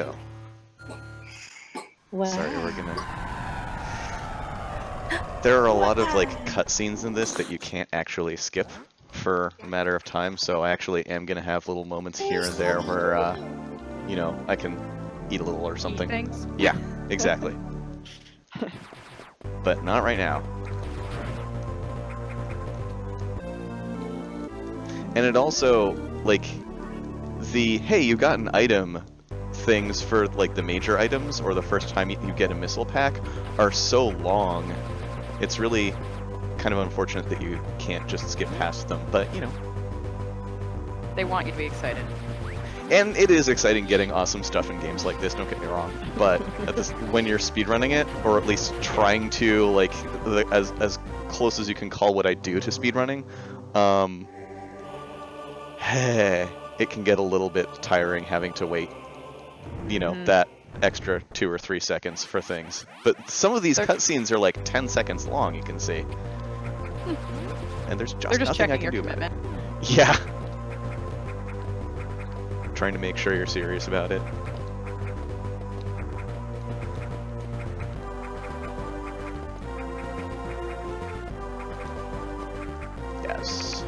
go. Wow. Sorry, we're gonna... There are a lot of, like, cutscenes in this that you can't actually skip for a matter of time, so I actually am gonna have little moments here and there where, you know, I can eat a little or something. Eat things? Yeah, exactly. But not right now. And it also, like, the, hey, you got an item things for, like, the major items, or the first time you get a missile pack, are so long. It's really kind of unfortunate that you can't just skip past them, but, you know. They want you to be excited. And it is exciting getting awesome stuff in games like this, don't get me wrong. But at this, when you're speedrunning it, or at least trying to, like, as close as you can call what I do to speedrunning, it can get a little bit tiring having to wait, you know, that extra 2 or 3 seconds for things. But some of these cutscenes are like 10 seconds long, you can see. And there's just nothing I can do about it. Yeah. Trying to make sure you're serious about it. Yes.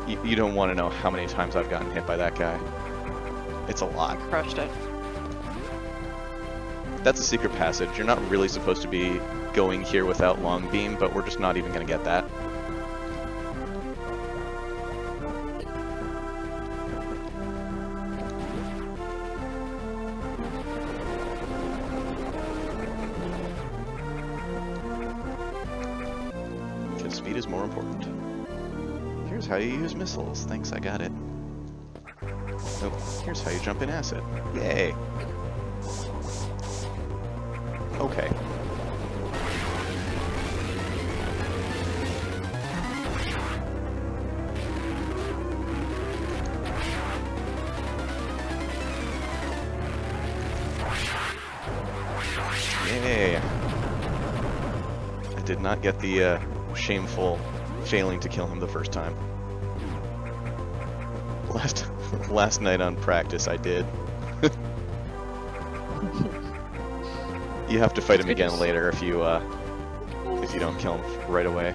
You don't want to know how many times I've gotten hit by that guy. It's a lot. Crushed it. That's a secret passage. You're not really supposed to be going here without long beam, but we're just not even going to get that. Because speed is more important. Here's how you use missiles. Thanks, I got it. Oh, here's how you jump in acid. Yay! Okay. Yay! I did not get the shameful failing to kill him the first time. Last night on practice I did. You have to fight him again later if you don't kill him right away.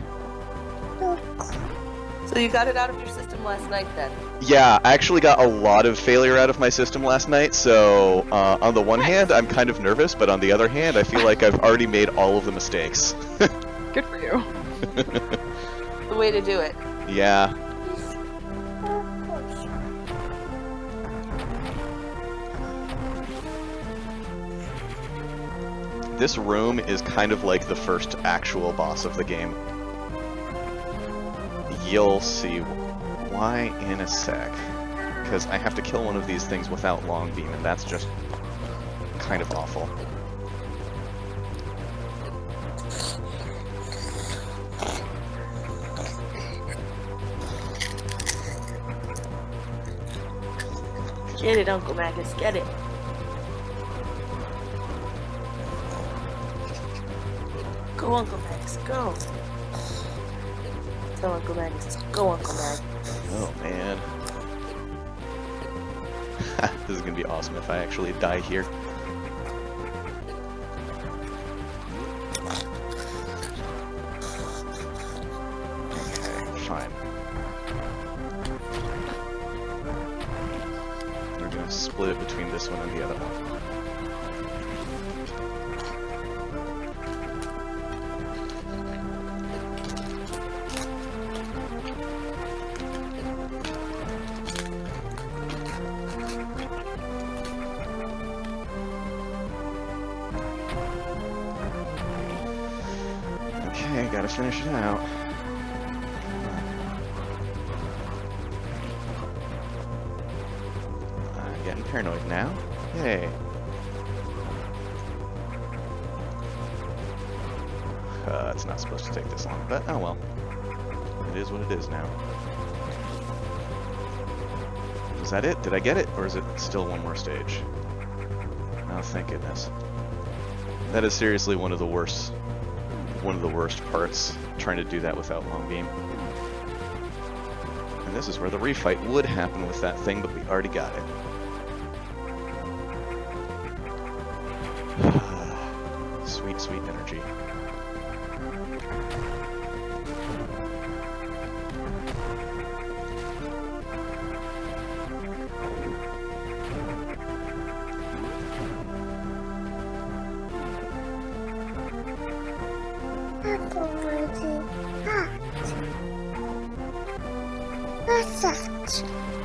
So you got it out of your system last night then? Yeah, I actually got a lot of failure out of my system last night, so on the one hand I'm kind of nervous, but on the other hand I feel like I've already made all of the mistakes. Good for you. The way to do it. Yeah. This room is kind of like the first actual boss of the game. You'll see why in a sec. Because I have to kill one of these things without long beam, and that's just kind of awful. Get it, Uncle Magus, get it. Go, Uncle Magus, go. Tell Uncle Magus, go, Uncle Magus. Oh, man. This is gonna be awesome if I actually die here. Okay, fine. We're gonna split it between this one and the other one. Okay, gotta finish it out. I'm getting paranoid now. Yay. It's not supposed to take this long, but oh well. It is what it is now. Is that it? Did I get it? Or is it still one more stage? Oh, thank goodness. That is seriously one of the worst parts, trying to do that without long beam. And this is where the refight would happen with that thing, but we already got it. Sweet, sweet energy.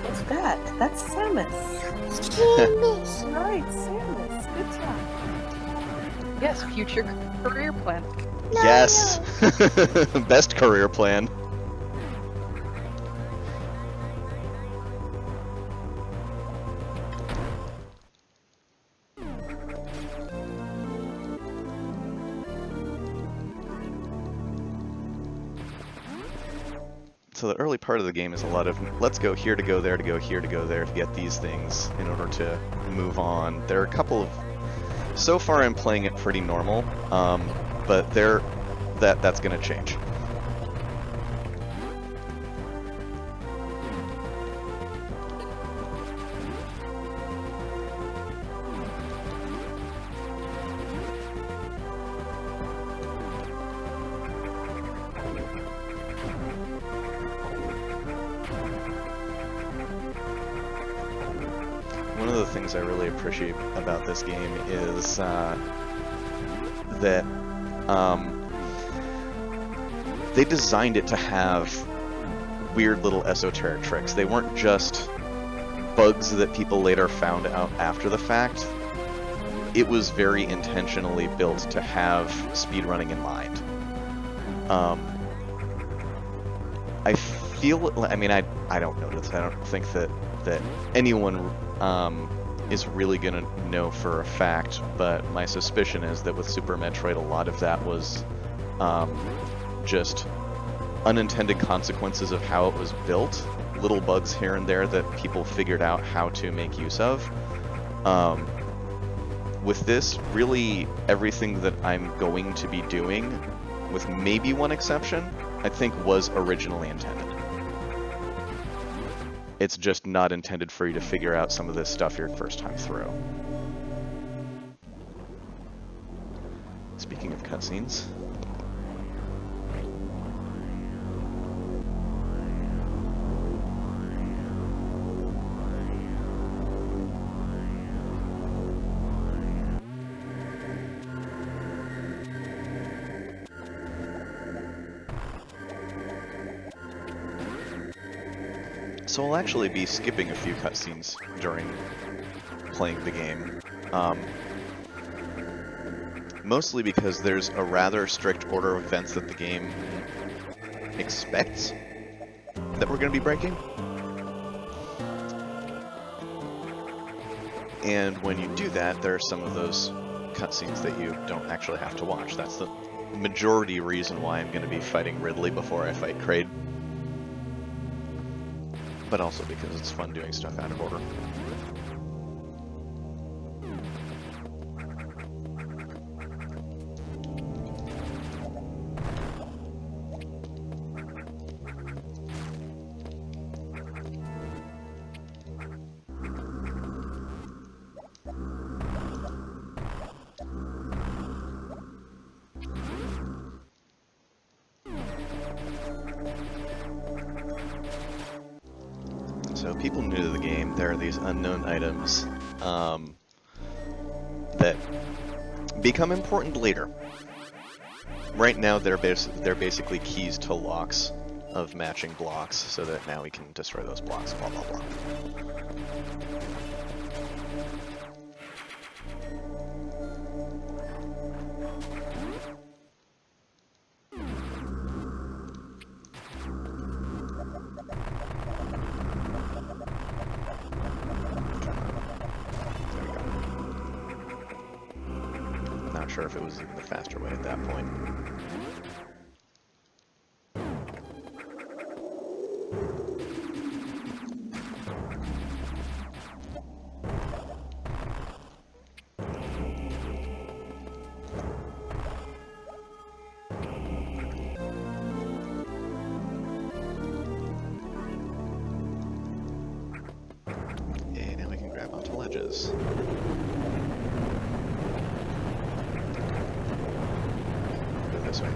What's that? That's Samus. Right, Samus. Good job. Yes, future career plan. Yes! Best career plan. So the early part of the game is a lot of let's go here to go there to go here to go there to get these things in order to move on. There are a couple of... So far I'm playing it pretty normal, but that's going to change. One of the things I really appreciate about this game is that they designed it to have weird little esoteric tricks. They weren't just bugs that people later found out after the fact. It was very intentionally built to have speedrunning in mind. I feel, I mean, I don't know this. I don't think that anyone is really gonna know for a fact, but my suspicion is that with Super Metroid, a lot of that was just unintended consequences of how it was built, little bugs here and there that people figured out how to make use of. With this, really everything that I'm going to be doing, with maybe one exception, I think was originally intended. It's just not intended for you to figure out some of this stuff your first time through. Speaking of cutscenes. So I'll actually be skipping a few cutscenes during playing the game. Mostly because there's a rather strict order of events that the game expects that we're going to be breaking. And when you do that, there are some of those cutscenes that you don't actually have to watch. That's the majority reason why I'm going to be fighting Ridley before I fight Kraid. But also because it's fun doing stuff out of order. So people new to the game, there are these unknown items that become important later. Right now they're basically keys to locks of matching blocks, so that now we can destroy those blocks, blah blah blah. Not sure if it was even the faster way at that point. Okay, now we can grab onto ledges. this way.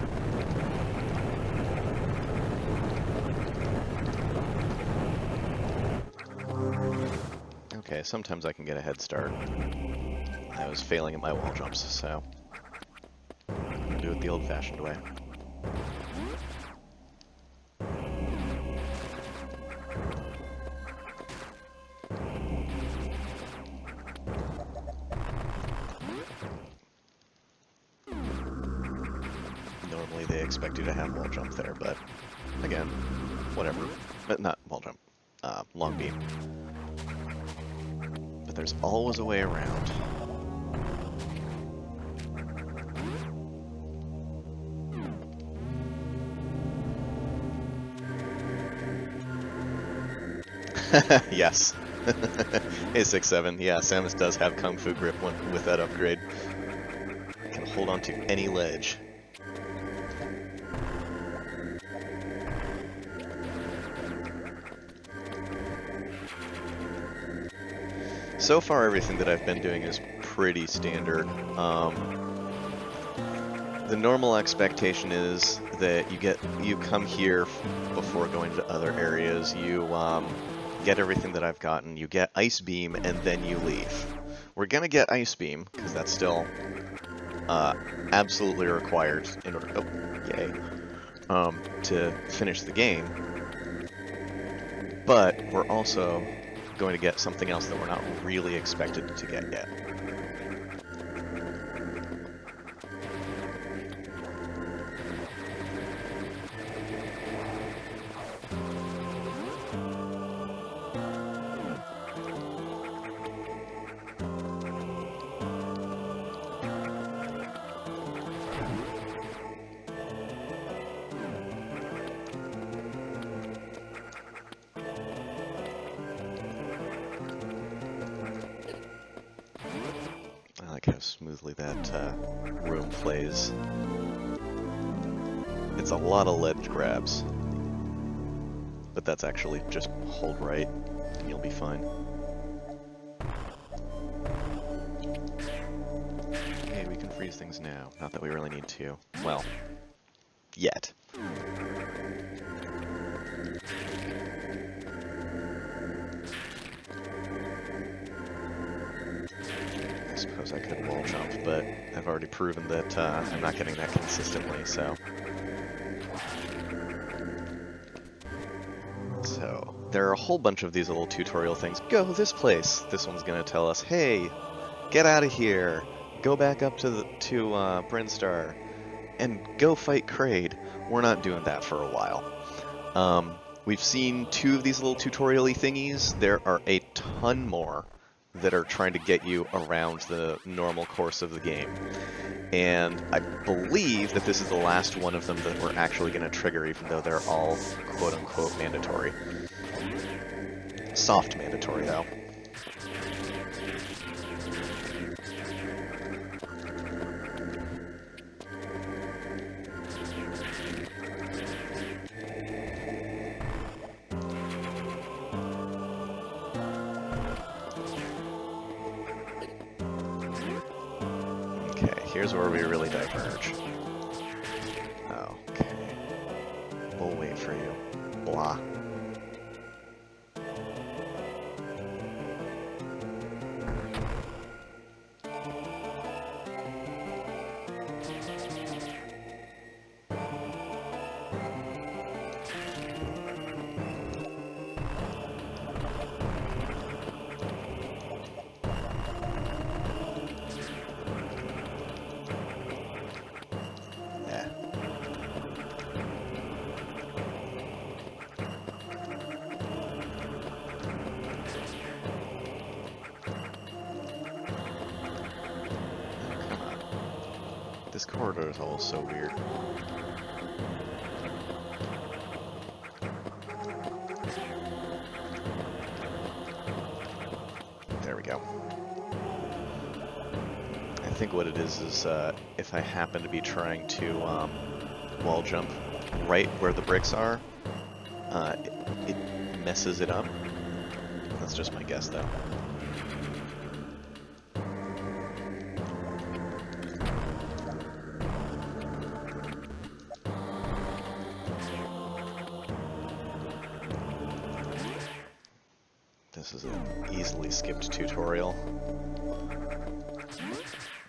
Okay, sometimes I can get a head start. I was failing at my wall jumps, so I'll do it the old-fashioned way. Normally they expect you to have wall jump there, but again, whatever. But not wall jump, long beam. But there's always a way around. Yes. Hey 6-7, yeah, Samus does have Kung Fu Grip with that upgrade. Can hold on to any ledge. So far, everything that I've been doing is pretty standard. The normal expectation is that you come here before going to other areas. You get everything that I've gotten. You get Ice Beam, and then you leave. We're gonna get Ice Beam because that's still absolutely required in order. Oh, yay! To finish the game. But we're also going to get something else that we're not really expected to get yet. I like how smoothly that room plays. It's a lot of ledge grabs, but that's actually just hold right and you'll be fine. Okay, we can freeze things now. Not that we really need to. Well, yet. I suppose I could wall jump, but I've already proven that I'm not getting that consistently, so... So, there are a whole bunch of these little tutorial things. Go this place! This one's gonna tell us, hey, get out of here! Go back up to Brinstar, and go fight Kraid. We're not doing that for a while. We've seen 2 of these little tutorial-y thingies. There are a ton more that are trying to get you around the normal course of the game. And I believe that this is the last one of them that we're actually going to trigger, even though they're all quote-unquote mandatory. Soft mandatory, though. Here's where we really diverge. Okay. We'll wait for you. Blah. This corridor is all so weird. There we go. I think what it is if I happen to be trying to wall jump right where the bricks are, it messes it up. That's just my guess, though. This is an easily skipped tutorial,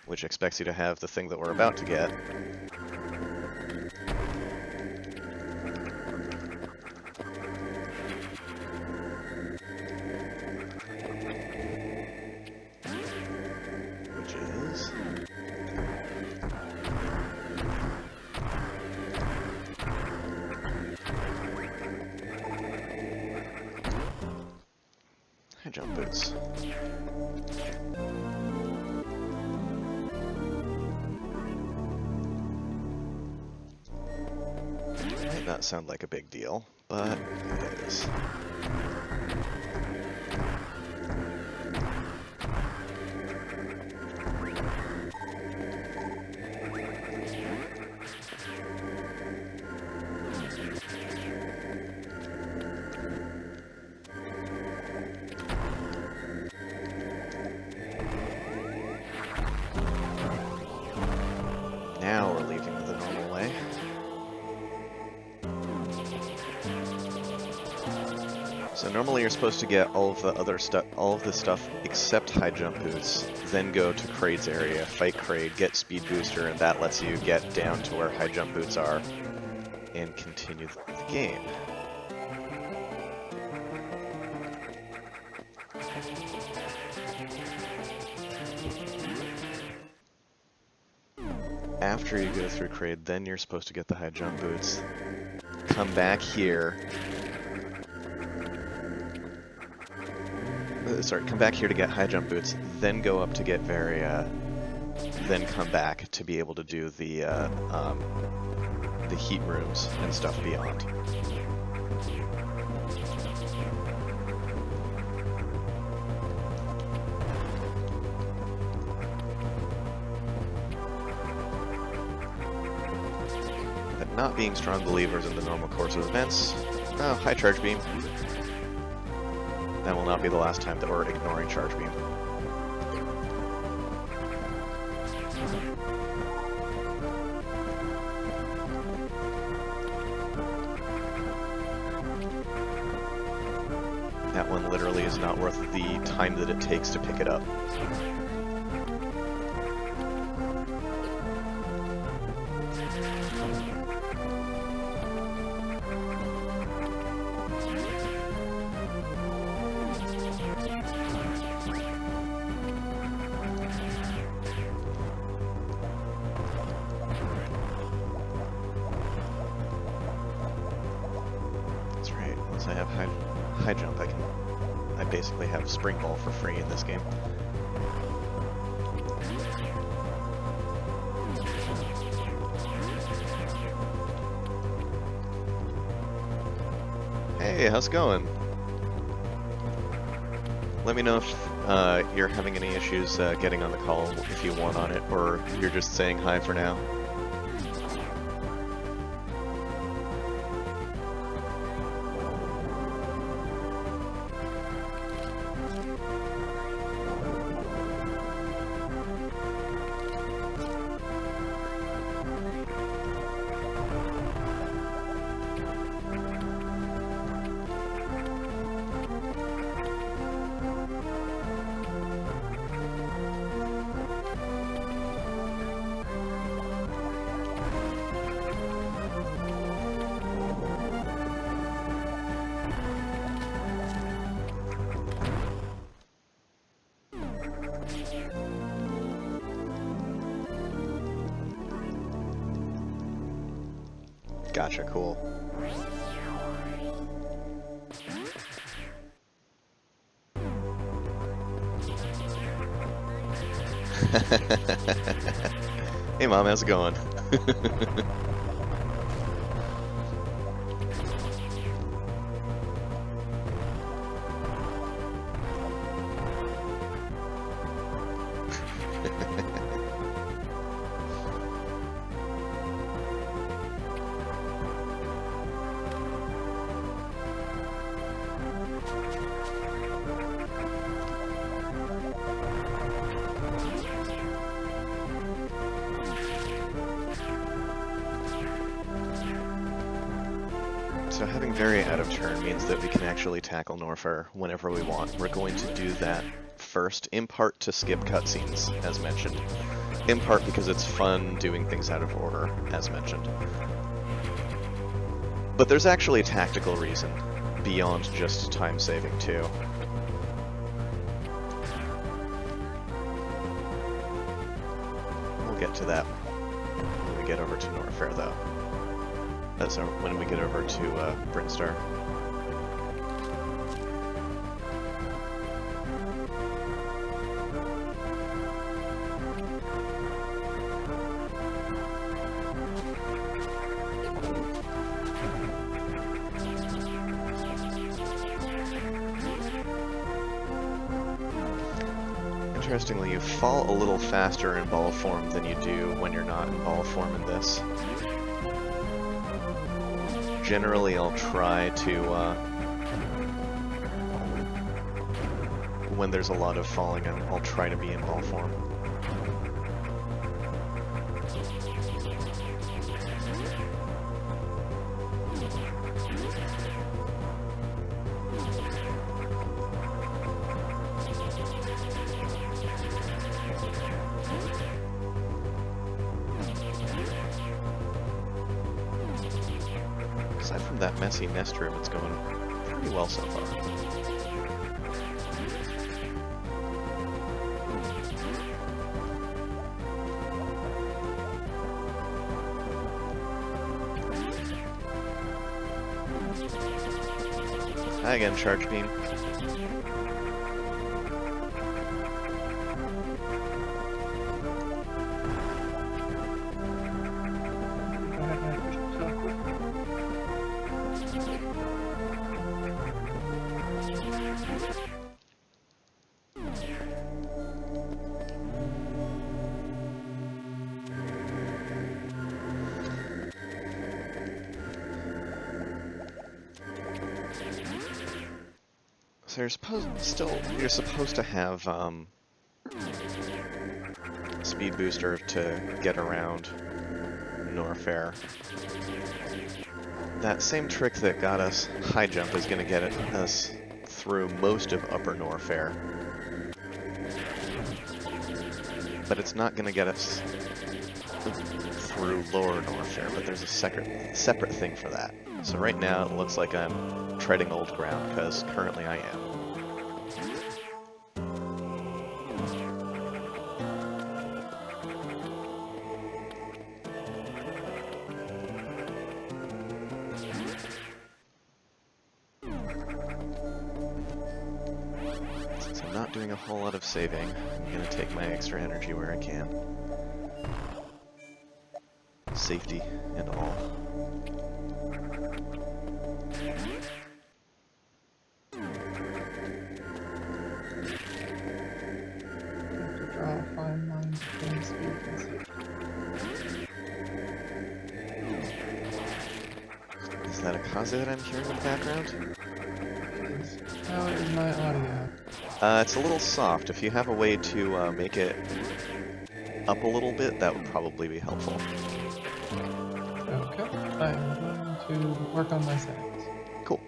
which expects you to have the thing that we're about to get. Which is... high jump boots. Might not sound like a big deal, but it is. Now we're leaving the normal way. So normally you're supposed to get all of the other stuff, all of the stuff except high jump boots, then go to Kraid's area, fight Kraid, get speed booster, and that lets you get down to where high jump boots are and continue the game. After you go through Kraid, then you're supposed to get the high jump boots. Come back here. Sorry, come back here to get high jump boots, then go up to get Varia, then come back to be able to do the heat rooms and stuff beyond. But not being strong believers in the normal course of events. Oh, hi Charge Beam. That will not be the last time that we're ignoring Charge Beam. That one literally is not worth the time that it takes to pick it up. Once I have high jump, I basically have spring ball for free in this game. Hey, how's it going? Let me know if you're having any issues getting on the call, if you want on it, or you're just saying hi for now. Gotcha, cool. Hey Mom, how's it going? So having Vary out of turn means that we can actually tackle Norfair whenever we want. We're going to do that first, in part to skip cutscenes, as mentioned. In part because it's fun doing things out of order, as mentioned. But there's actually a tactical reason, beyond just time saving too. We'll get to that when we get over to Norfair, though. That's when we get over to Brinstar. Interestingly, you fall a little faster in ball form than you do when you're not in ball form in this. Generally, I'll try to, when there's a lot of falling, I'll try to be in ball form. Aside from that messy nest room, it's going pretty well so far. Hi again, Charge Beam. So you're supposed to have speed booster to get around Norfair. That same trick that got us high jump is going to get us through most of Upper Norfair, but it's not going to get us through Lower Norfair. But there's a separate thing for that. So right now it looks like I'm treading old ground, because currently I am. Since I'm not doing a whole lot of saving, I'm going to take my extra energy where I can. Safety and all. Is that a Kaze that I'm hearing in the background? How is my audio? It's a little soft. If you have a way to make it up a little bit, that would probably be helpful. Okay, I'm going to work on my settings. Cool.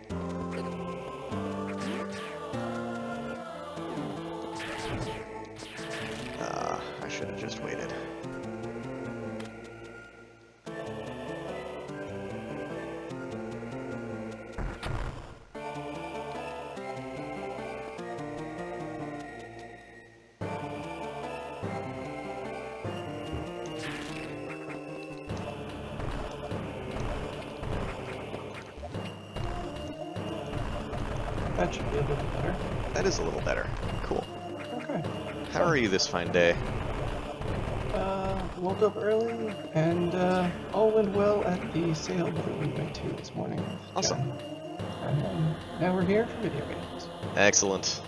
I should have just waited. That should be a little better. That is a little better. Cool. Okay. How are you this fine day? Woke up early, and all went well at the sale that we went to this morning. Awesome. And now we're here for video games. Excellent.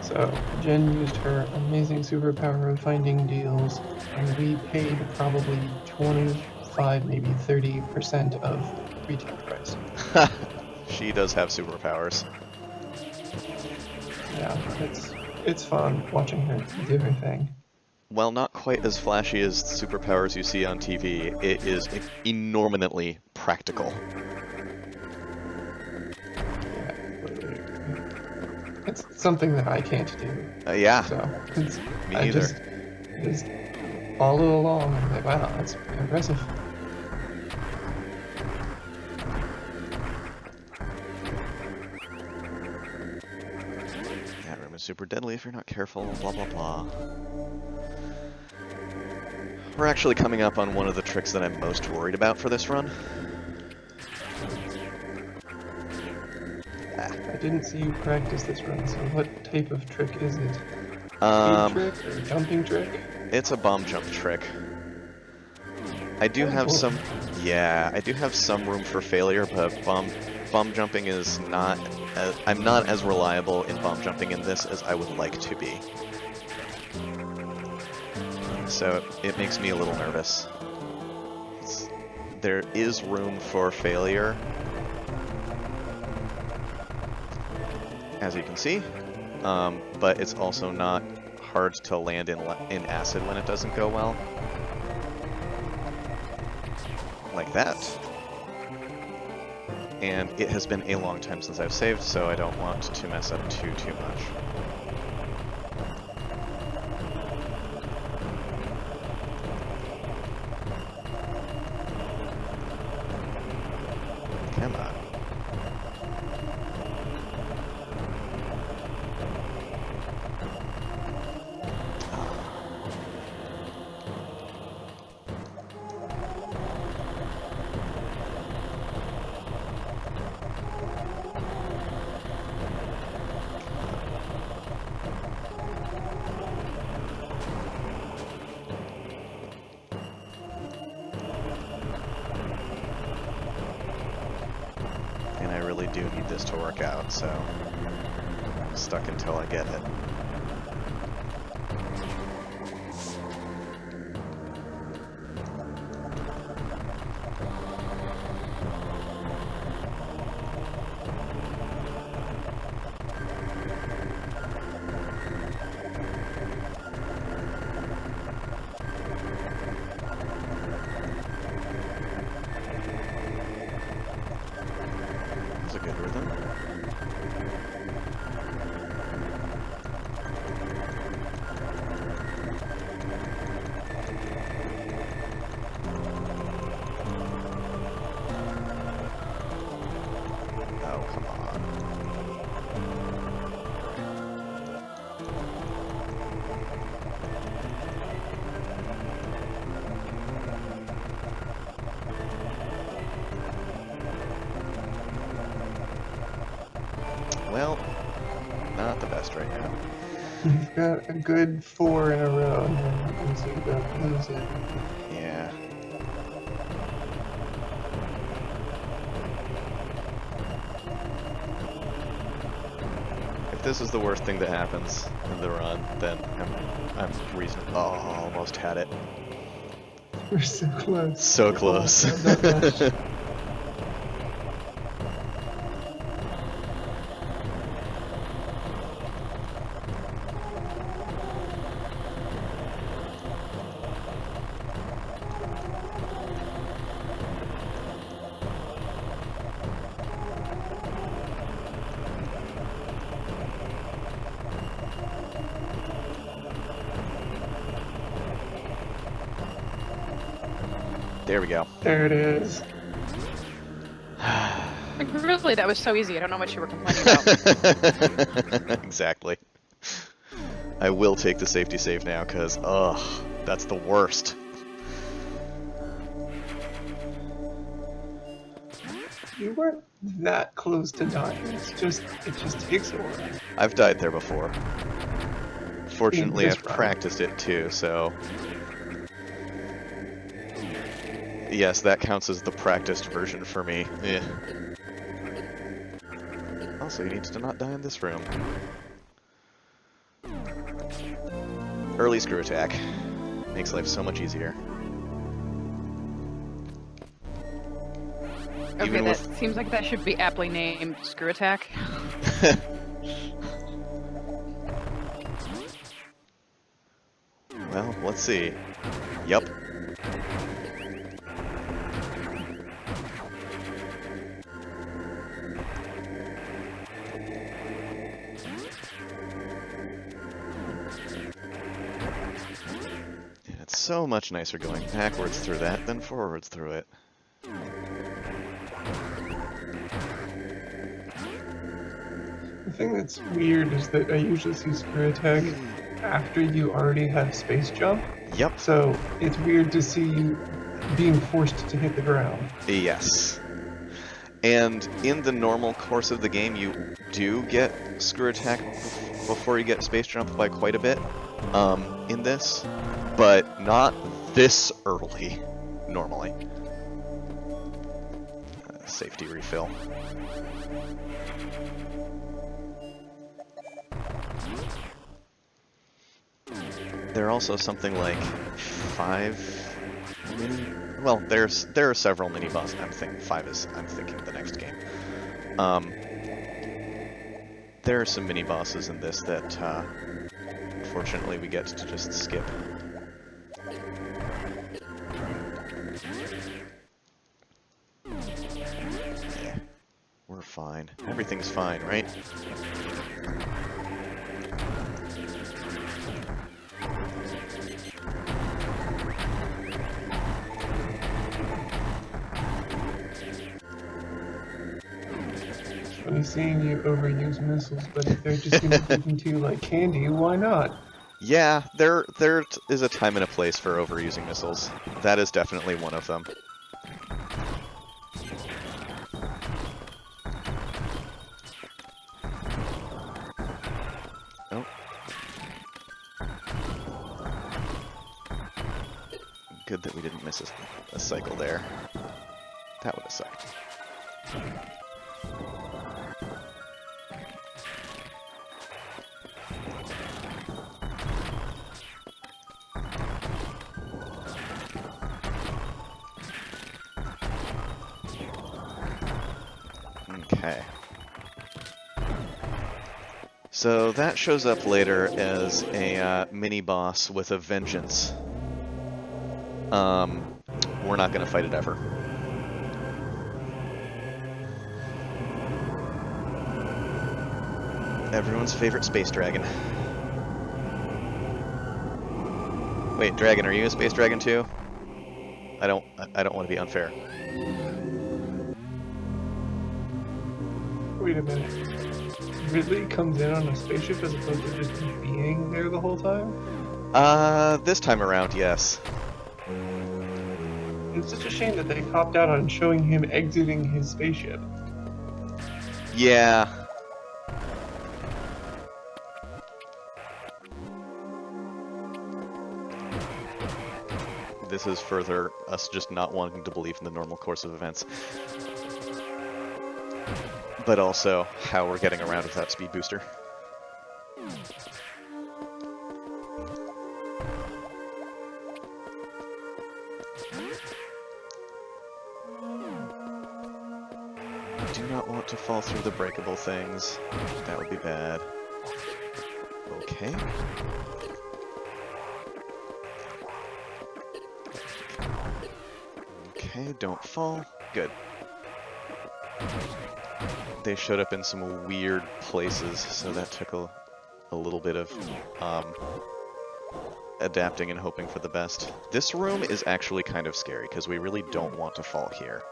So, Jen used her amazing superpower of finding deals, and we paid probably 25, maybe 30% of retail price. She does have superpowers. Yeah, it's fun watching her do her thing. while not quite as flashy as superpowers you see on TV, it is enormously practical. It's something that I can't do. Yeah, So it's, me I neither. just follow along and like, wow, that's impressive. That room is super deadly if you're not careful, blah blah blah. We're actually coming up on one of the tricks that I'm most worried about for this run. I didn't see you practice this run, so what type of trick is it? Speed trick or jumping trick? It's a bomb jump trick. I do have some, yeah, I do have some room for failure, but bomb jumping is not, I'm not as reliable in bomb jumping in this as I would like to be. So it makes me a little nervous. There is room for failure, as you can see, but it's also not hard to land in acid when it doesn't go well. Like that. And it has been a long time since I've saved, so I don't want to mess up too much. Come on. And I really do need this to work out, so I'm stuck until I get it. That's a good rhythm. Oh, come on. Well, not the best right now. You've got a good 4 in a row, and then so you don't lose it. Yeah. If this is the worst thing that happens in the run, then I'm reasonable. Oh, almost had it. We're so close. So close. Oh, not much. There we go. There it is. Like, really, that was so easy. I don't know what you were complaining about. Exactly. I will take the safety save now, because, ugh, that's the worst. You weren't that close to dying. It just takes a while. I've died there before. Fortunately, this I've run. practiced it too, so... Yes, that counts as the practiced version for me. Eh. Also, you need to not die in this room. Early screw attack. Makes life so much easier. Okay, Even that with- seems like that should be aptly named Screw Attack. Well, let's see. Yep. It's so much nicer going backwards through that than forwards through it. The thing that's weird is that I usually see screw attack after you already have space jump. Yep. So it's weird to see you being forced to hit the ground. Yes. And in the normal course of the game, you do get screw attack before you get space jump by quite a bit in this, but not this early, normally. Safety refill. There are also something like 5 mini. Well, there are several mini bosses. I'm thinking 5 is. I'm thinking the next game. There are some mini bosses in this that, unfortunately, we get to just skip. Yeah, we're fine. Everything's fine, right? Funny seeing you overuse missiles, but if they're just gonna give them to you like candy, why not? Yeah, there is a time and a place for overusing missiles. That is definitely one of them. Oh. Good that we didn't miss a cycle there. That would have sucked. Okay. So that shows up later as a mini-boss with a vengeance. We're not going to fight it ever. Everyone's favorite space dragon. Wait, dragon, are you a space dragon too? I don't want to be unfair. Wait a minute. Ridley comes in on a spaceship as opposed to just being there the whole time? This time around, yes. It's such a shame that they copped out on showing him exiting his spaceship. Yeah. This is further us just not wanting to believe in the normal course of events. But also how we're getting around without speed booster. Do not want to fall through the breakable things. That would be bad. Okay. Okay, don't fall. Good. They showed up in some weird places, so that took a little bit of adapting and hoping for the best. This room is actually kind of scary, because we really don't want to fall here.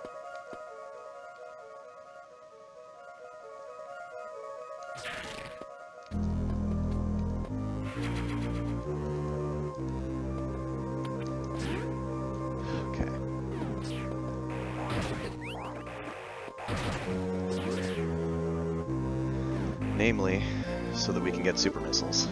Namely, so that we can get super missiles.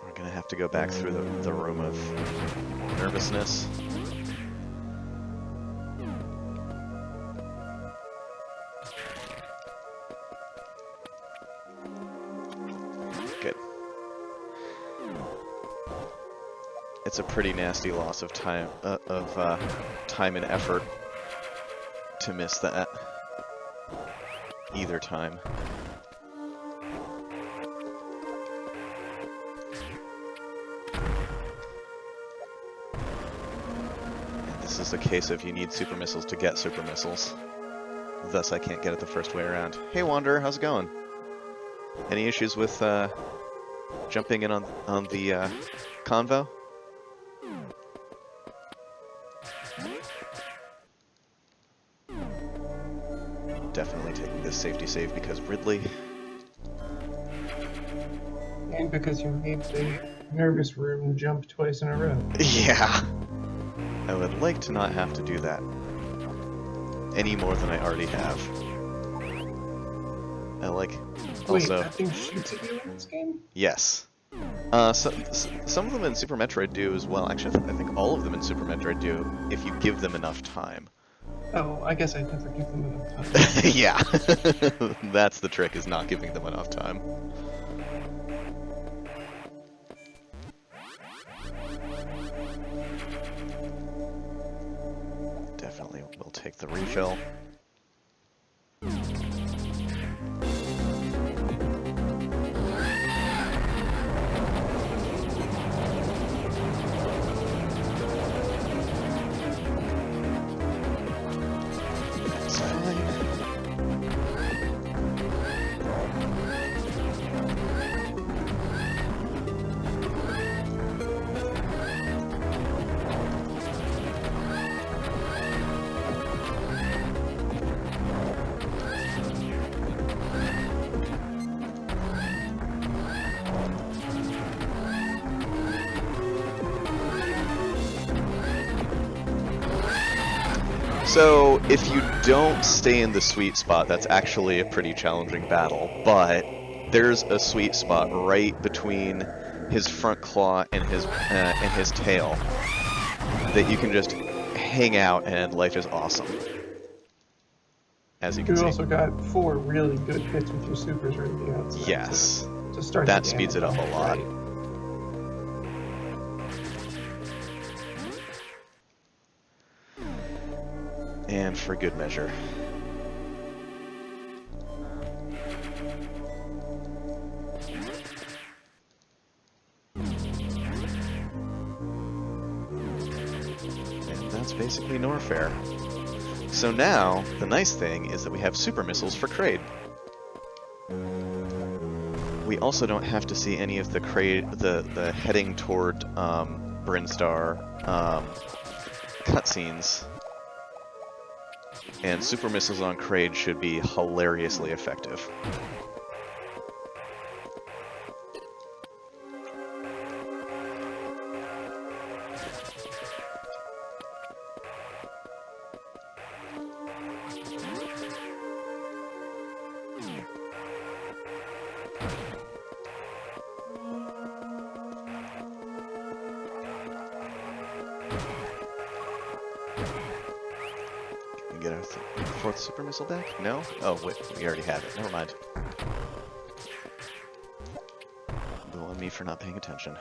We're gonna have to go back through the room of nervousness. it's a pretty nasty loss of time time and effort to miss that either time. And this is a case of you need super missiles to get super missiles. Thus, I can't get it the first way around. Hey, Wanderer, how's it going? Any issues with jumping in on the convo? Definitely taking this safety save because Ridley. And because you made the nervous room jump twice in a row. Yeah. I would like to not have to do that any more than I already have. I like. Wait, Also, that thing shoots at you in this game? yes. Some of them in Super Metroid do as well. Actually, I think all of them in Super Metroid do if you give them enough time. Oh, I guess I'd never give them enough time. Yeah. That's the trick, is not giving them enough time. Definitely will take the refill. So, if you don't stay in the sweet spot, that's actually a pretty challenging battle, but there's a sweet spot right between his front claw and his tail that you can just hang out and life is awesome. As you can You see. also got 4 really good hits with your supers right at the outset. Yes. To start That the speeds it up damage a lot. right. And for good measure. And that's basically Norfair. So now, the nice thing is that we have super missiles for Kraid. We also don't have to see any of the the heading toward Brinstar cutscenes. And super missiles on Kraid should be hilariously effective. Can we get our 4th super missile back? No? Oh, wait, we already have it. Never mind. Go on me for not paying attention.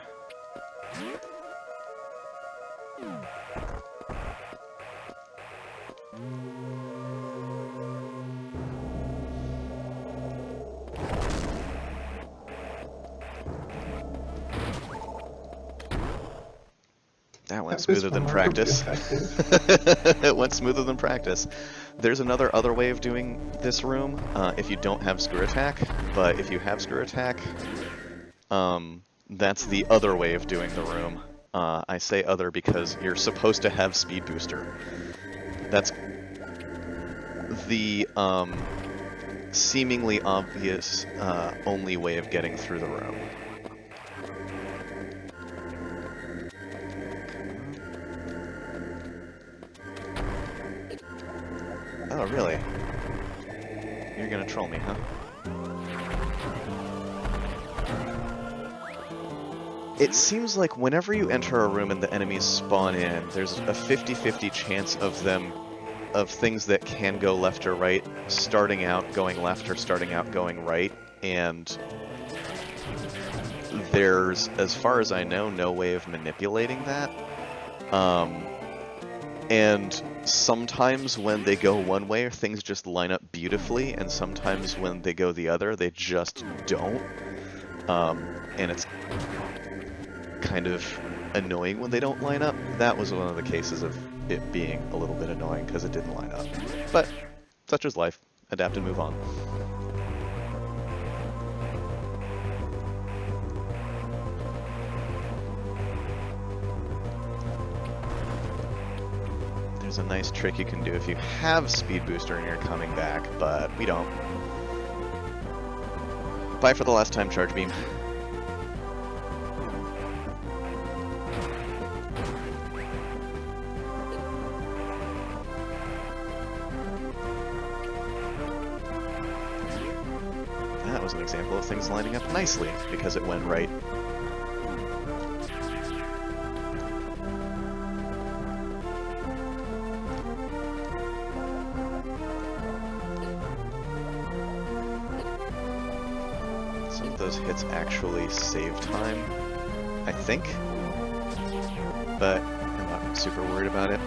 That went That was smoother than remarkably practice. effective. It went smoother than practice. There's other way of doing this room if you don't have screw attack, but if you have screw attack, that's the other way of doing the room. I say other because you're supposed to have speed booster. That's the seemingly obvious only way of getting through the room. Oh, really? You're gonna troll me, huh? It seems like whenever you enter a room and the enemies spawn in, there's a 50-50 chance of things that can go left or right, starting out going left or starting out going right, and there's, as far as I know, no way of manipulating that. And sometimes when they go one way, things just line up beautifully, and sometimes when they go the other, they just don't. And it's kind of annoying when they don't line up. That was one of the cases of it being a little bit annoying because it didn't line up. But such is life. Adapt and move on. There's a nice trick you can do if you have Speed Booster and you're coming back, but we don't. Bye for the last time, Charge Beam. That was an example of things lining up nicely, because it went right. Some of those hits actually save time, I think, but I'm not super worried about it.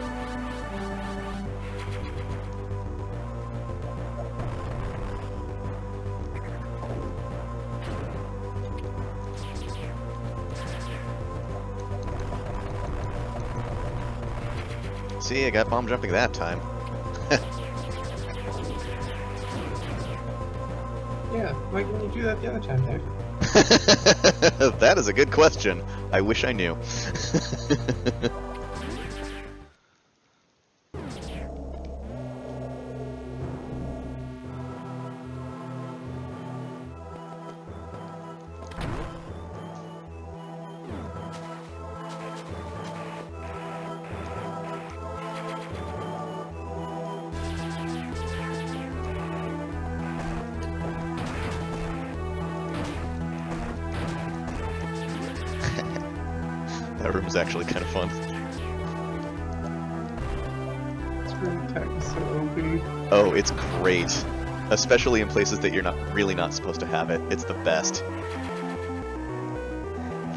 See, I got bomb jumping that time. Yeah, why didn't you do that the other time, Dave? That is a good question. I wish I knew. That room is actually kind of fun. Screw tech is so OP. Oh, it's great. Especially in places that you're really not supposed to have it. It's the best.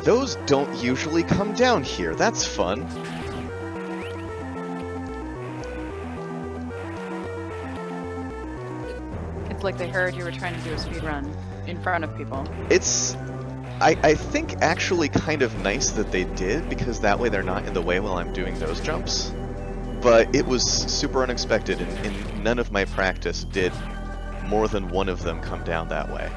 Those don't usually come down here. That's fun. It's like they heard you were trying to do a speed run in front of people. It's... I think actually kind of nice that they did, because that way they're not in the way while I'm doing those jumps. But it was super unexpected, and in none of my practice did more than one of them come down that way.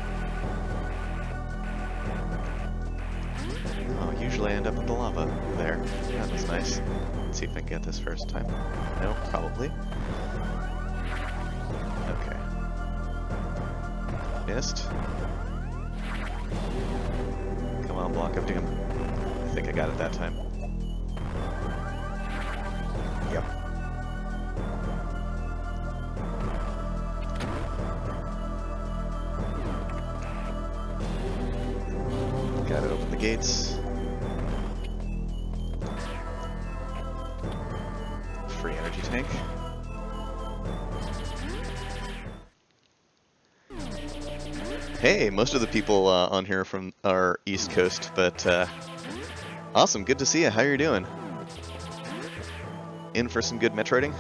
Oh, usually I end up in the lava. There. That was nice. Let's see if I can get this first time. No, probably. Okay. Missed. Come on, Block of Doom. I think I got it that time. Yep. Gotta open the gates. Free energy tank. Hey, most of the people on here from our East Coast, but awesome, good to see you. How you doing? In for some good Metroiding?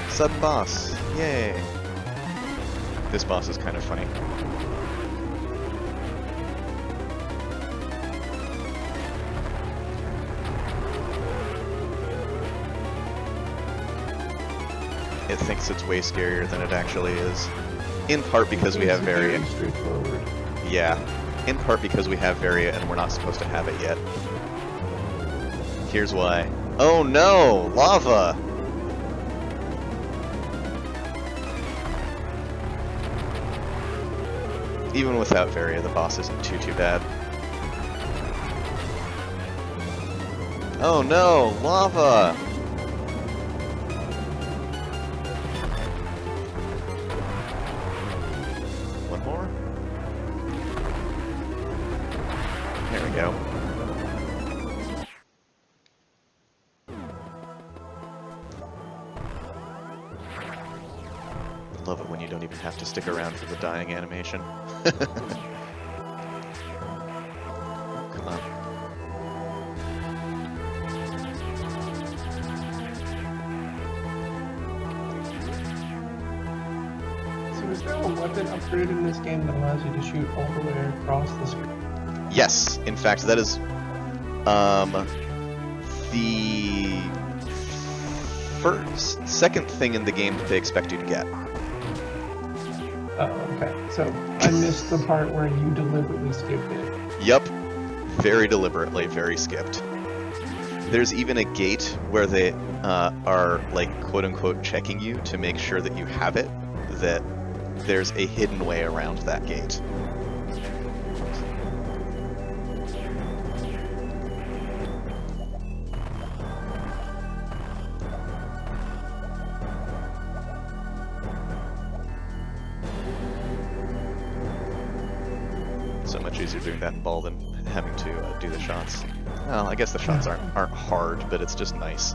Sudden boss, yay! This boss is kind of funny. It thinks it's way scarier than it actually is. In part because we have Varia. Very straightforward. Yeah. In part because we have Varia and we're not supposed to have it yet. Here's why. Oh no! Lava! Even without Varia, the boss isn't too bad. Oh no! Lava! One more? There we go. Love it when you don't even even have to stick around for the dying animation. Come on. So is there a weapon upgrade in this game that allows you to shoot all the way across the screen? Yes, in fact, that is the second thing in the game that they expect you to get. Oh, okay. So I missed the part where you deliberately skipped it. Yep, very deliberately, very skipped. There's even a gate where they are, like, quote-unquote checking you to make sure that you have it, that there's a hidden way around that gate. So much easier doing that in ball than having to do the shots. Well, I guess the shots aren't hard, but it's just nice.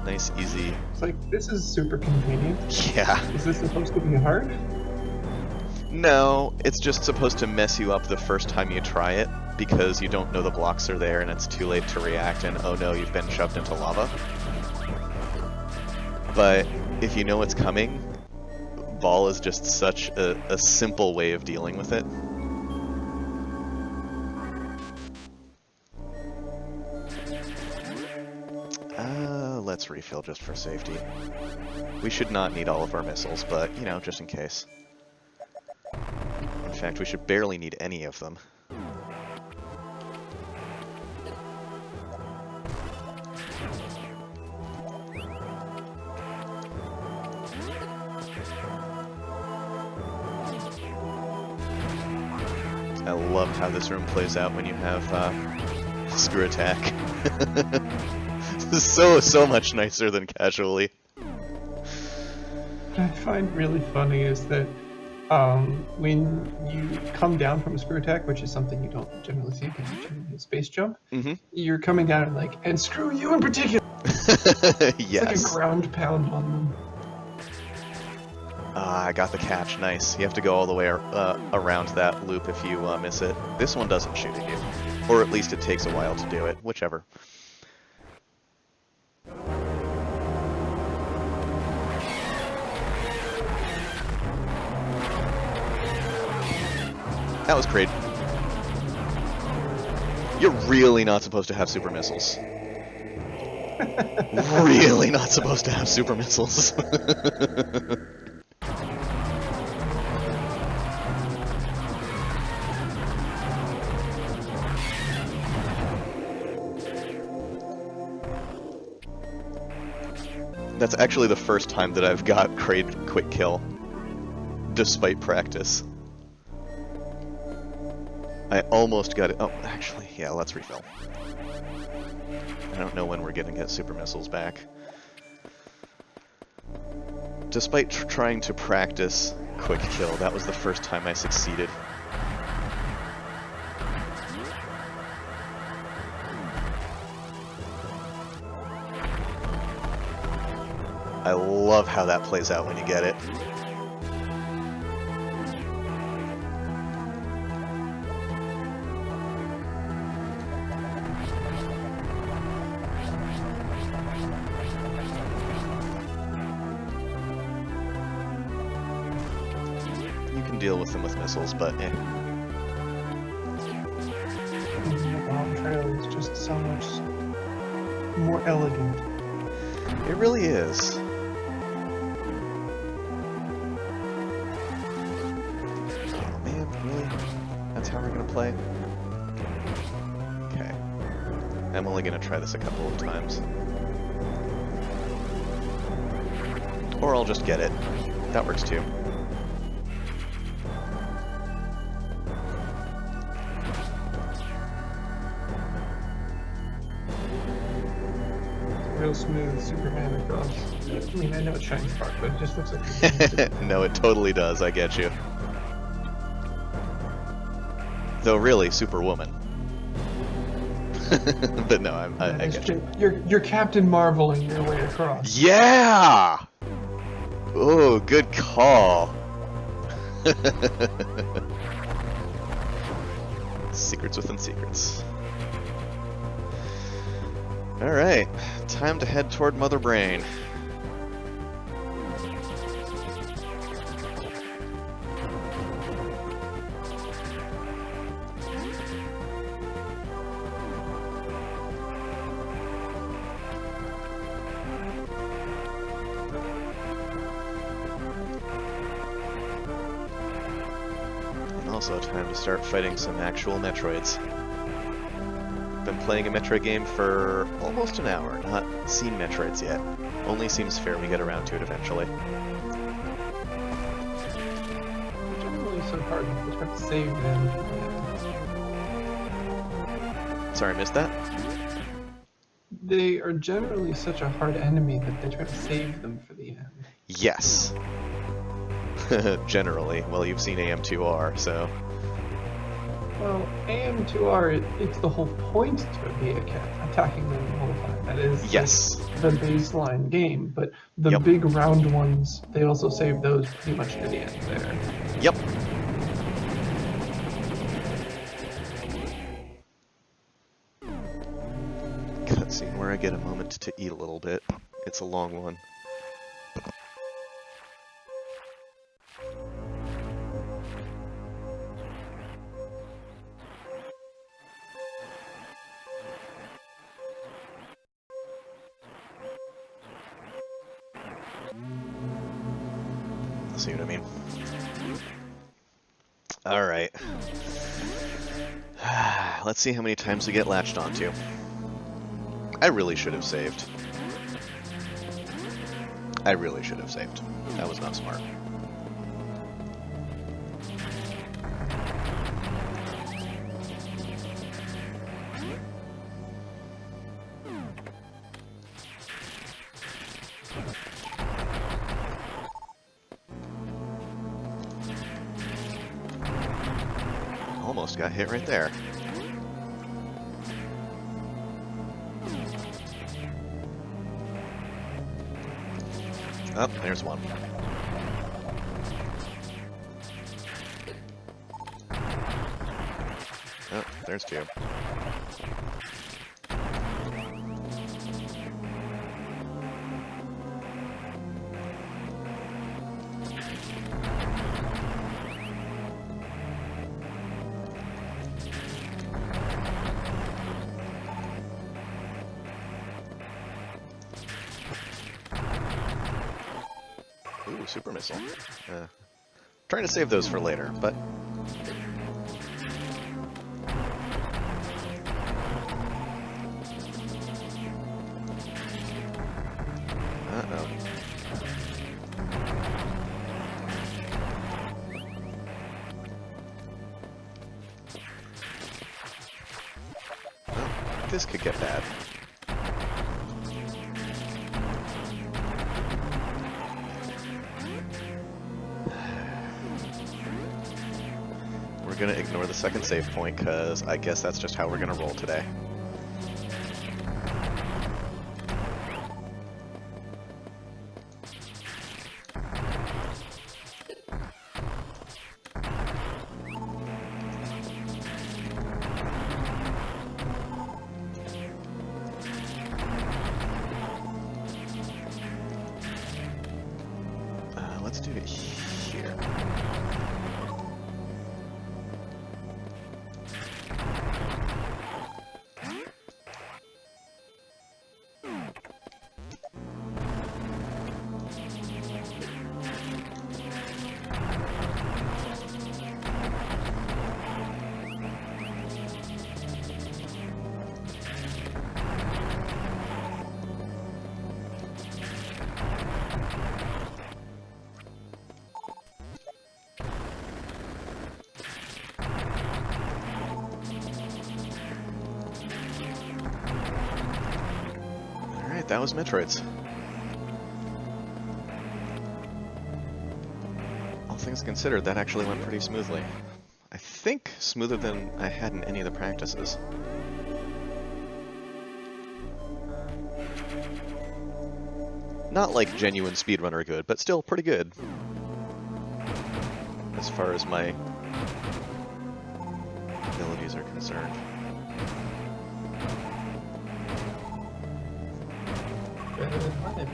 Nice, easy. It's like, this is super convenient. Yeah. Is this supposed to be hard? No, it's just supposed to mess you up the first time you try it, because you don't know the blocks are there and it's too late to react and oh no, you've been shoved into lava. But if you know it's coming, ball is just such a simple way of dealing with it. Let's refill just for safety. We should not need all of our missiles, but, you know, just in case. In fact, we should barely need any of them. I love how this room plays out when you have screw attack. So much nicer than casually. What I find really funny is that when you come down from a screw attack, which is something you don't generally see because you generally space jump, you're coming down and like, and screw you in particular! Yes. It's like a ground pound on them. Ah, I got the catch, nice. You have to go all the way around that loop if you miss it. This one doesn't shoot at you. Or at least it takes a while to do it, whichever. That was great. You're really not supposed to have super missiles. Really not supposed to have super missiles. That's actually the first time that I've got Kraid quick kill, despite practice. I almost got it. Oh, actually, yeah, let's refill. I don't know when we're gonna get super missiles back. Despite trying to practice quick kill, that was the first time I succeeded. I love how that plays out when you get it. You can deal with them with missiles, but eh. The bomb trail is just so much more elegant. It really is. Oh man, really? That's how we're gonna play? Okay. I'm only gonna try this a couple of times. Or I'll just get it. That works too. Real smooth Superman across. I mean, I know it shines spark, but it just looks like No, it totally does, I get you. Though really, Superwoman. But no, I get you. You're Captain Marvel-ing your way across. Yeah! Oh, good call. Secrets within secrets. Alright, time to head toward Mother Brain. Also time to start fighting some actual Metroids. Been playing a Metroid game for almost an hour, not seen Metroids yet. Only seems fair we get around to it eventually. They're generally so hard to try to save them. Sorry, missed that? They are generally such a hard enemy that they try to save them for the end. Yes. Generally. Well, you've seen AM2R, so... Well, AM2R, it's the whole point to be attacking them the whole time. That is yes. The baseline game, but the big round ones, they also save those pretty much to the end there. Yep. Cutscene where I get a moment to eat a little bit. It's a long one. See what I mean? Alright. Let's see how many times we get latched onto. I really should have saved. That was not smart. Almost got hit right there. Oh, there's one. Oh, there's two. Ooh, super missile. Trying to save those for later, but... Uh-oh. Well, this could get bad. We're gonna ignore the second save point, because I guess that's just how we're gonna roll today. Let's do it here. That was Metroids. All things considered, that actually went pretty smoothly. I think smoother than I had in any of the practices. Not like genuine speedrunner good, but still pretty good. As far as my abilities are concerned. Better than mine.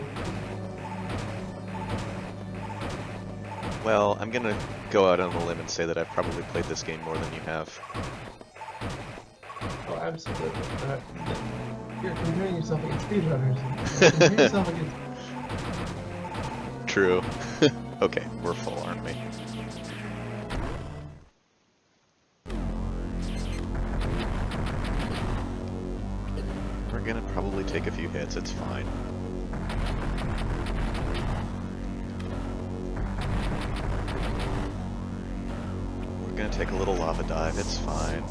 Well, I'm gonna go out on a limb and say that I've probably played this game more than you have. Oh, absolutely. You're comparing yourself against speedrunners. You're comparing yourself against... True. Okay, we're full, aren't we? We're gonna probably take a few hits, it's fine. We're gonna take a little lava dive, it's fine.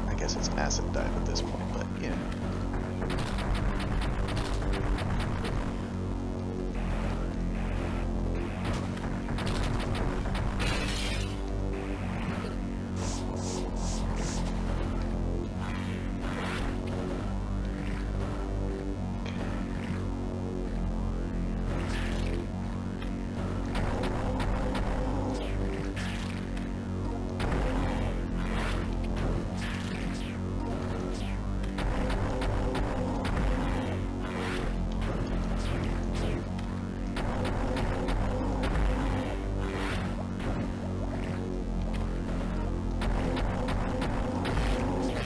I guess it's acid dive at this point, but yeah.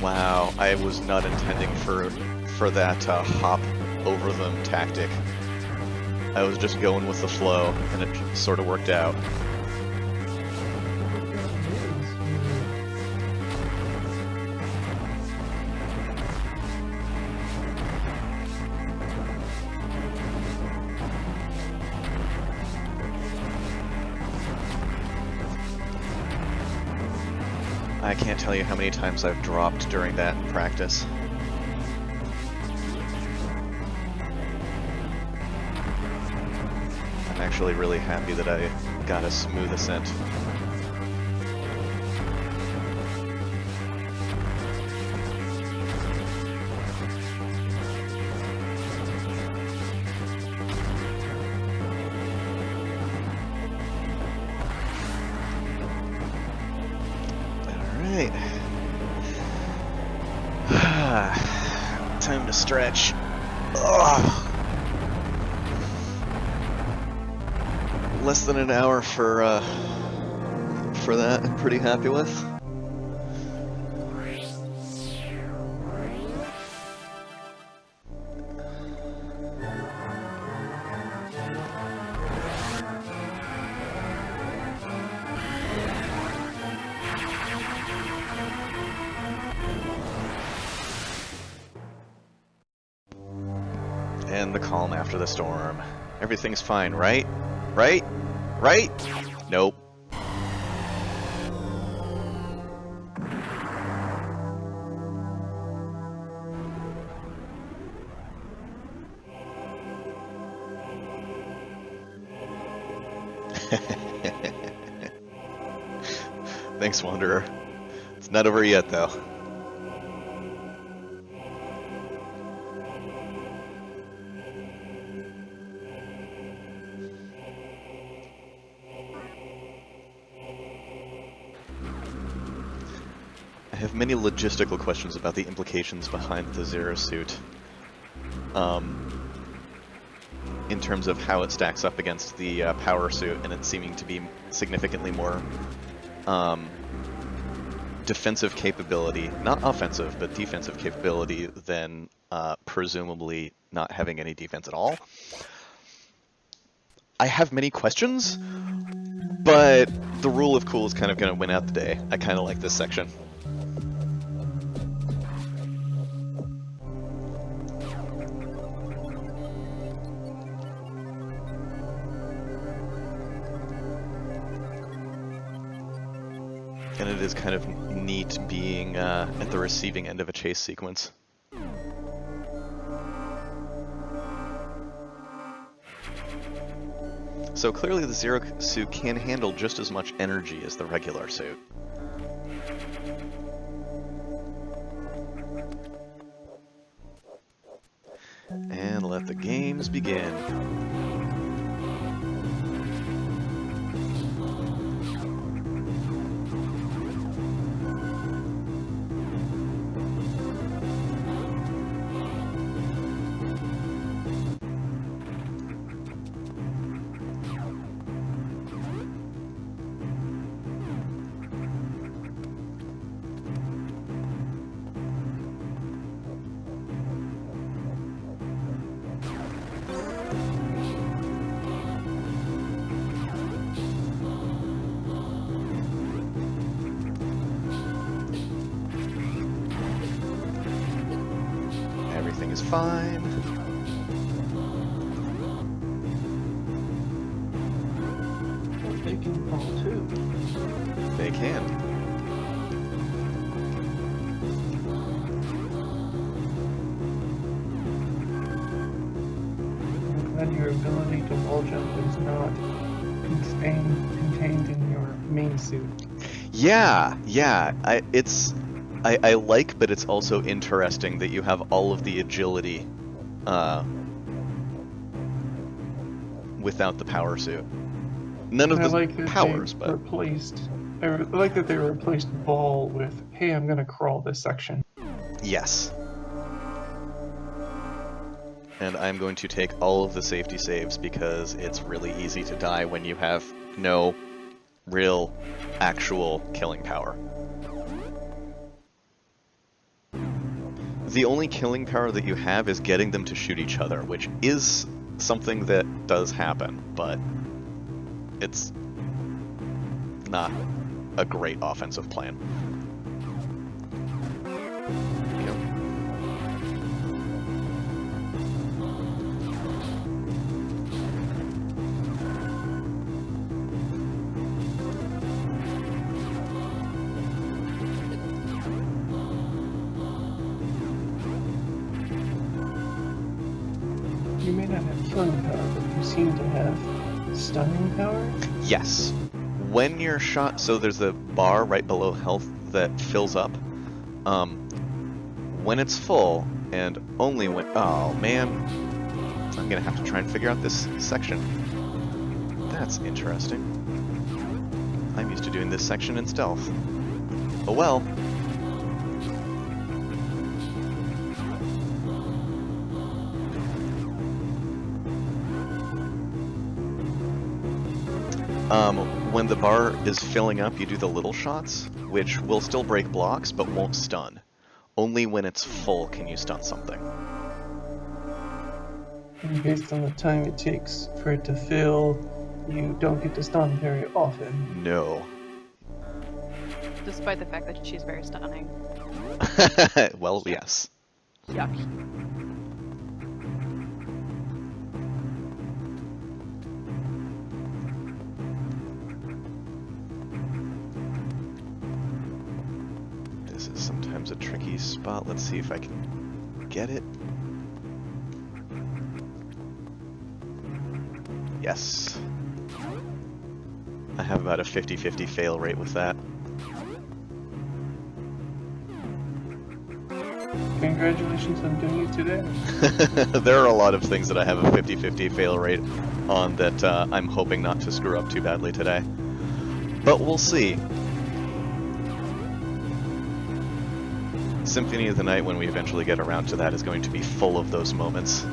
Wow, I was not intending for that hop over them tactic. I was just going with the flow, and it sort of worked out. I can't tell you how many times I've dropped during that in practice. I'm actually really happy that I got a smooth ascent. Alright. Time to stretch. Ugh. Less than an hour for that, I'm pretty happy with. And the calm after the storm. Everything's fine, right? Right? Right? Nope. Thanks, Wanderer. It's not over yet, though. I have many logistical questions about the implications behind the Zero suit. In terms of how it stacks up against the power suit, and it seeming to be significantly more defensive capability, not offensive, but defensive capability than presumably not having any defense at all. I have many questions, but the rule of cool is kind of going to win out the day. I kind of like this section. And it is kind of neat being at the receiving end of a chase sequence. So So clearly the Zero suit can handle just as much energy as the regular suit. And let the games begin. Everything is fine. They can fall too. They can. And your ability to wall jump is not contained in your main suit. Yeah, yeah. I like, but it's also interesting that you have all of the agility without the power suit. None of And I the like that powers, they but replaced. I like that they replaced ball with, "Hey, I'm gonna crawl this section." yes. And I'm going to take all of the safety saves because it's really easy to die when you have no real, actual killing power. The only killing power that you have is getting them to shoot each other, which is something that does happen, but it's not a great offensive plan. Yep. You may not have killing power, but you seem to have stunning power. Yes. When you're shot, so there's a bar right below health that fills up. When it's full, and only when... Oh, man. I'm gonna have to try and figure out this section. That's interesting. I'm used to doing this section in stealth. Oh well. When the bar is filling up, you do the little shots, which will still break blocks, but won't stun. Only when it's full can you stun something. And based on the time it takes for it to fill, you don't get to stun very often. No. Despite the fact that she's very stunning. Well, yes. Yuck. This is sometimes a tricky spot. Let's see if I can get it. Yes. I have about a 50-50 fail rate with that. Congratulations on doing it today. There are a lot of things that I have a 50-50 fail rate on that I'm hoping not to screw up too badly today. But we'll see. Symphony of the Night, when we eventually get around to that, is going to be full of those moments.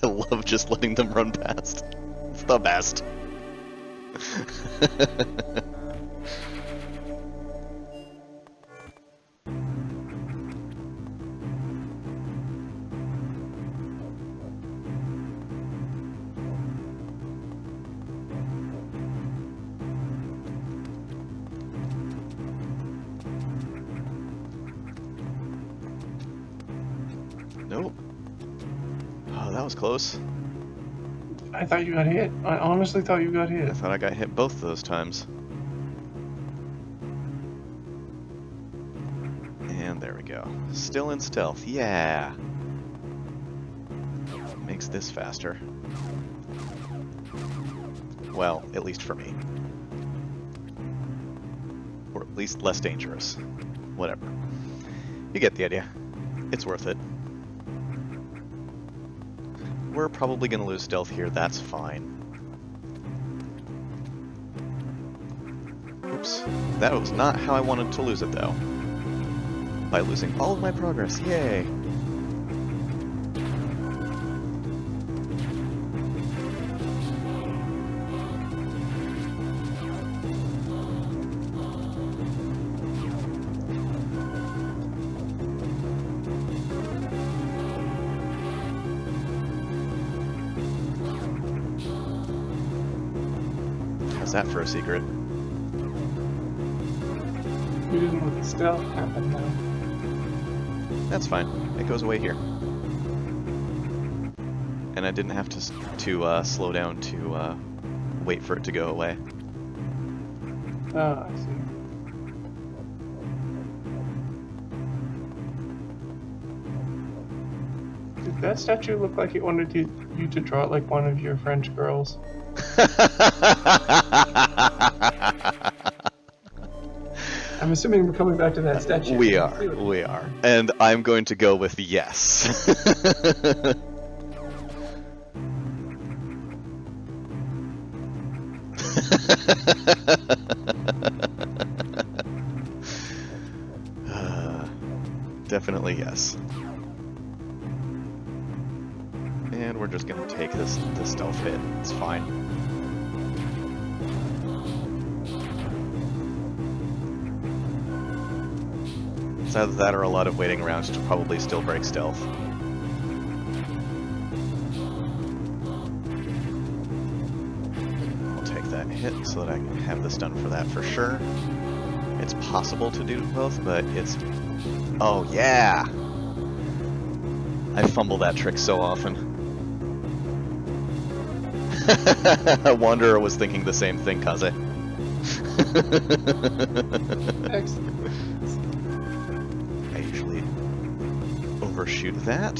I love just letting them run past. It's the best. Nope. was close. I thought you got hit. I honestly thought you got I hit. thought I got hit both those times. And there we go. Still in stealth. Yeah. Makes this faster. Well, at least for me. Or at least less dangerous. Whatever. You get the idea. It's worth it. We're probably going to lose stealth here. That's fine. Oops. That was not how I wanted to lose it, though. By losing all of my progress. Yay! How's that for a secret? You didn't let the stealth happen though. That's fine. It goes away here. And I didn't have to slow down to wait for it to go away. Oh, I see. Did that statue look like it wanted you to draw it like one of your French girls? I'm assuming we're coming back to that statue. We are. And I'm going to go with yes. Definitely yes. And we're just gonna take this stealth hit. It's fine. It's either that or a lot of waiting around to probably still break stealth. I'll take that hit so that I can have this done for that for sure. It's possible to do both, but it's... Oh, yeah! I fumble that trick so often. Wanderer was thinking the same thing, Kaze. Excellent. I usually overshoot that.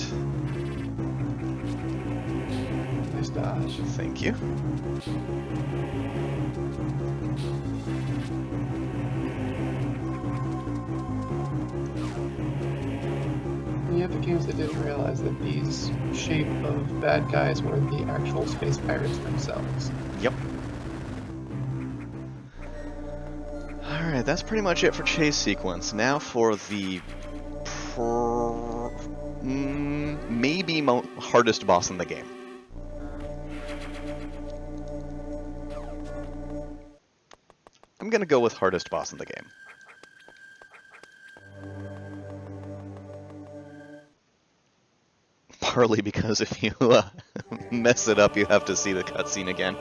Nice dodge. Thank you. And yet the games that didn't realize that these shape of bad guys were the actual space pirates themselves. Yep. Alright, that's pretty much it for chase sequence. Now for the maybe hardest boss in the game. I'm gonna go with hardest boss in the game. Partly because if you mess it up, you have to see the cutscene again.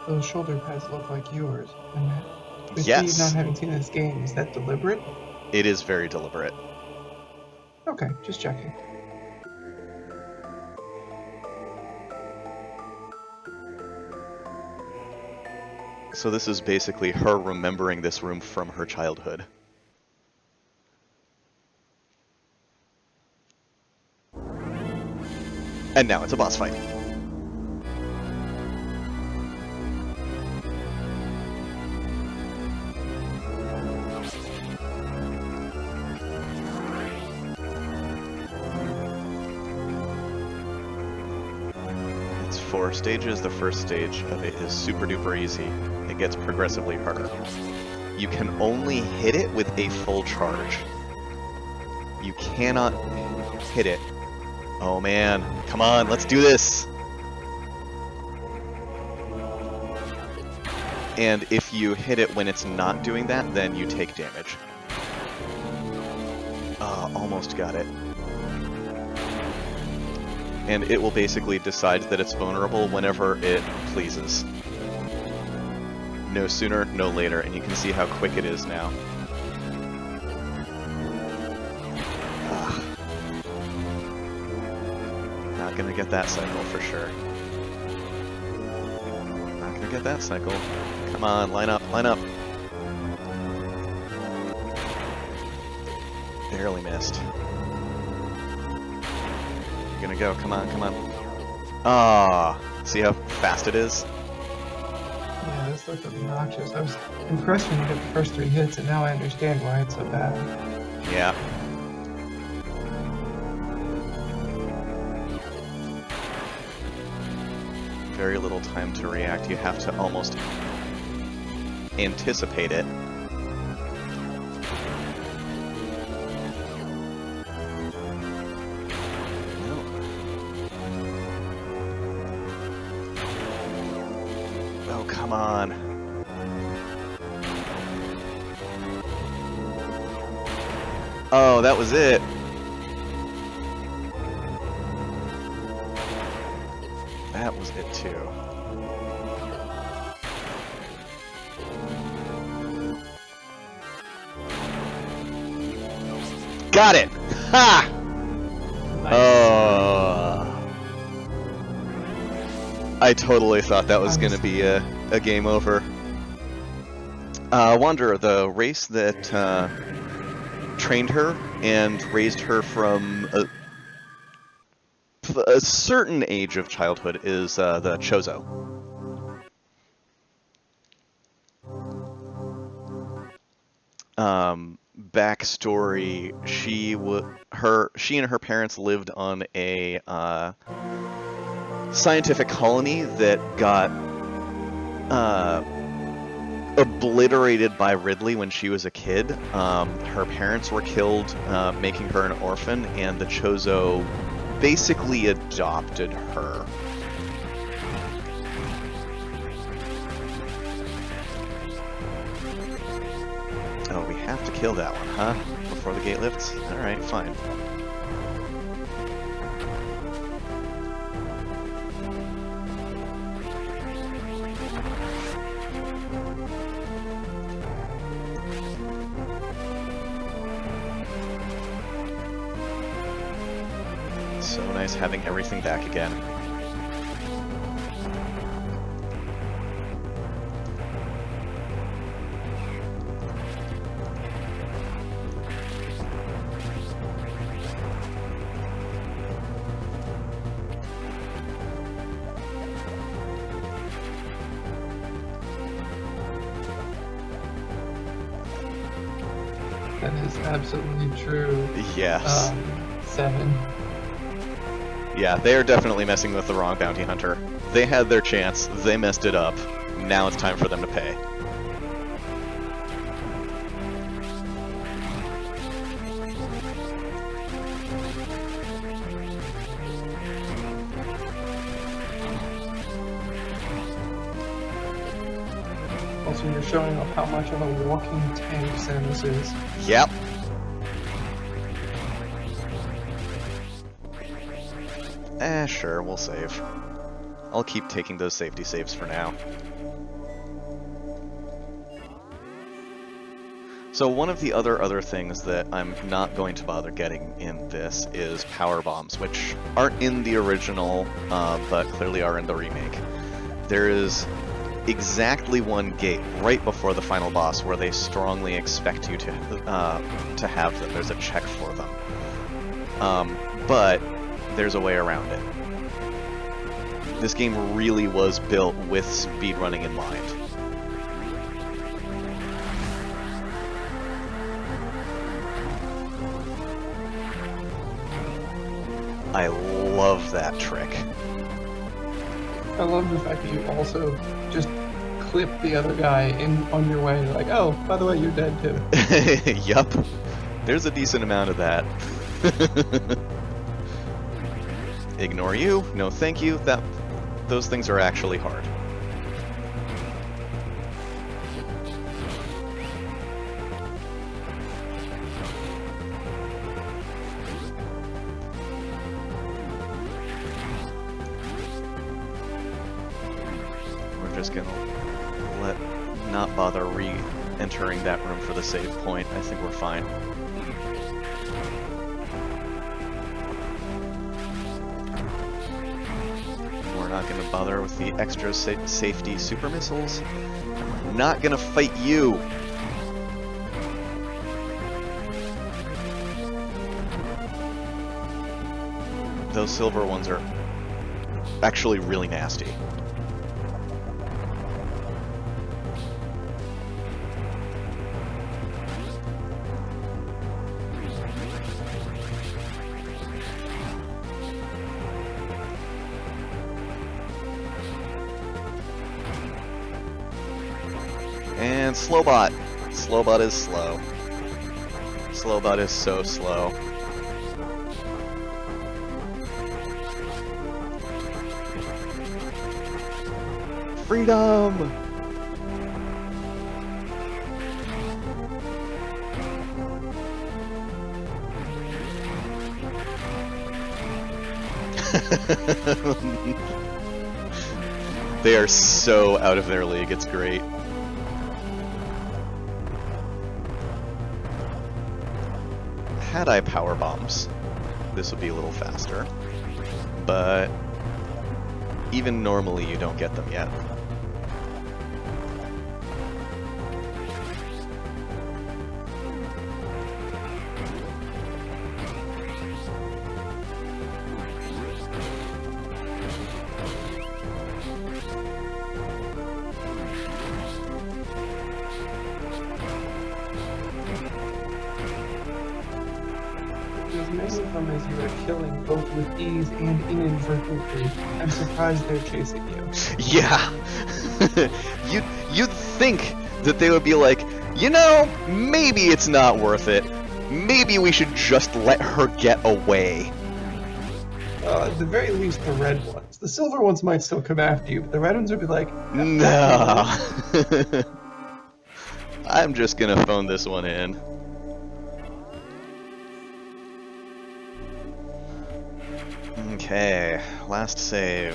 Those shoulder pads look like yours. And with Yes. me not having seen this game, is that deliberate? It is very deliberate. Okay, just checking. So this is basically her remembering this room from her childhood. And now it's a boss fight. It's 4 stages. The first stage of it is super duper easy. It gets progressively harder. You can only hit it with a full charge. You cannot hit it. Oh man, come on, let's do this! And if you hit it when it's not doing that, then you take damage. Almost got it. And it will basically decide that it's vulnerable whenever it pleases. no sooner, no later, and you can see how quick it is now. Not gonna get that cycle for sure. Not gonna get that cycle. Come on, line up, line up. Barely missed. You're gonna go, come on, come on. Ah, see how fast it is? Yeah, this looked obnoxious. I was impressed when you got the first 3 hits, and now I understand why it's so bad. Yeah. Very little time to react. You have to almost anticipate it. Oh, come on. Oh, that was it. That was it too. Got it! Ha! Oh. I totally thought that was gonna be a game over. Wanderer, the race that trained her and raised her from a certain age of childhood is the Chozo. Backstory: she and her parents lived on a scientific colony that got obliterated by Ridley when she was a kid. Her parents were killed, making her an orphan, and the Chozo basically adopted her. Oh, we have to kill that one, huh? Before the gate lifts? Alright, fine. So nice having everything back again. That is absolutely true. Yes. 7. Yeah, they are definitely messing with the wrong bounty hunter. They had their chance, they messed it up. Now it's time for them to pay. Also, you're showing off how much of a walking tank Samus is. Yep. Sure, we'll save. I'll keep taking those safety saves for now. So one of the other things that I'm not going to bother getting in this is power bombs, which aren't in the original, but clearly are in the remake. There is exactly one gate right before the final boss where they strongly expect you to have them. There's a check for them. But there's a way around it. This game really was built with speedrunning in mind. I love that trick. I love the fact that you also just clip the other guy in on your way. You're like, oh, by the way, you're dead too. Yup. There's a decent amount of that. Ignore you. No thank you. Those things are actually hard. We're just gonna let not bother re-entering that room for the save point. I think we're fine. We're not going to bother with the extra safety super missiles. We're not going to fight you. Those silver ones are actually really nasty. And Slowbot. Slowbot is slow. Slowbot is so slow. Freedom! They are so out of their league, it's great. Had I power bombs, this would be a little faster, but even normally you don't get them yet. As many of them as you are killing, both with ease and inadvertently, I'm surprised they're chasing you. Yeah! You'd think that they would be like, you know, maybe it's not worth it. Maybe we should just let her get away. At the very least, the red ones. The silver ones might still come after you, but the red ones would be like, No. I'm just gonna phone this one in. Okay, last save.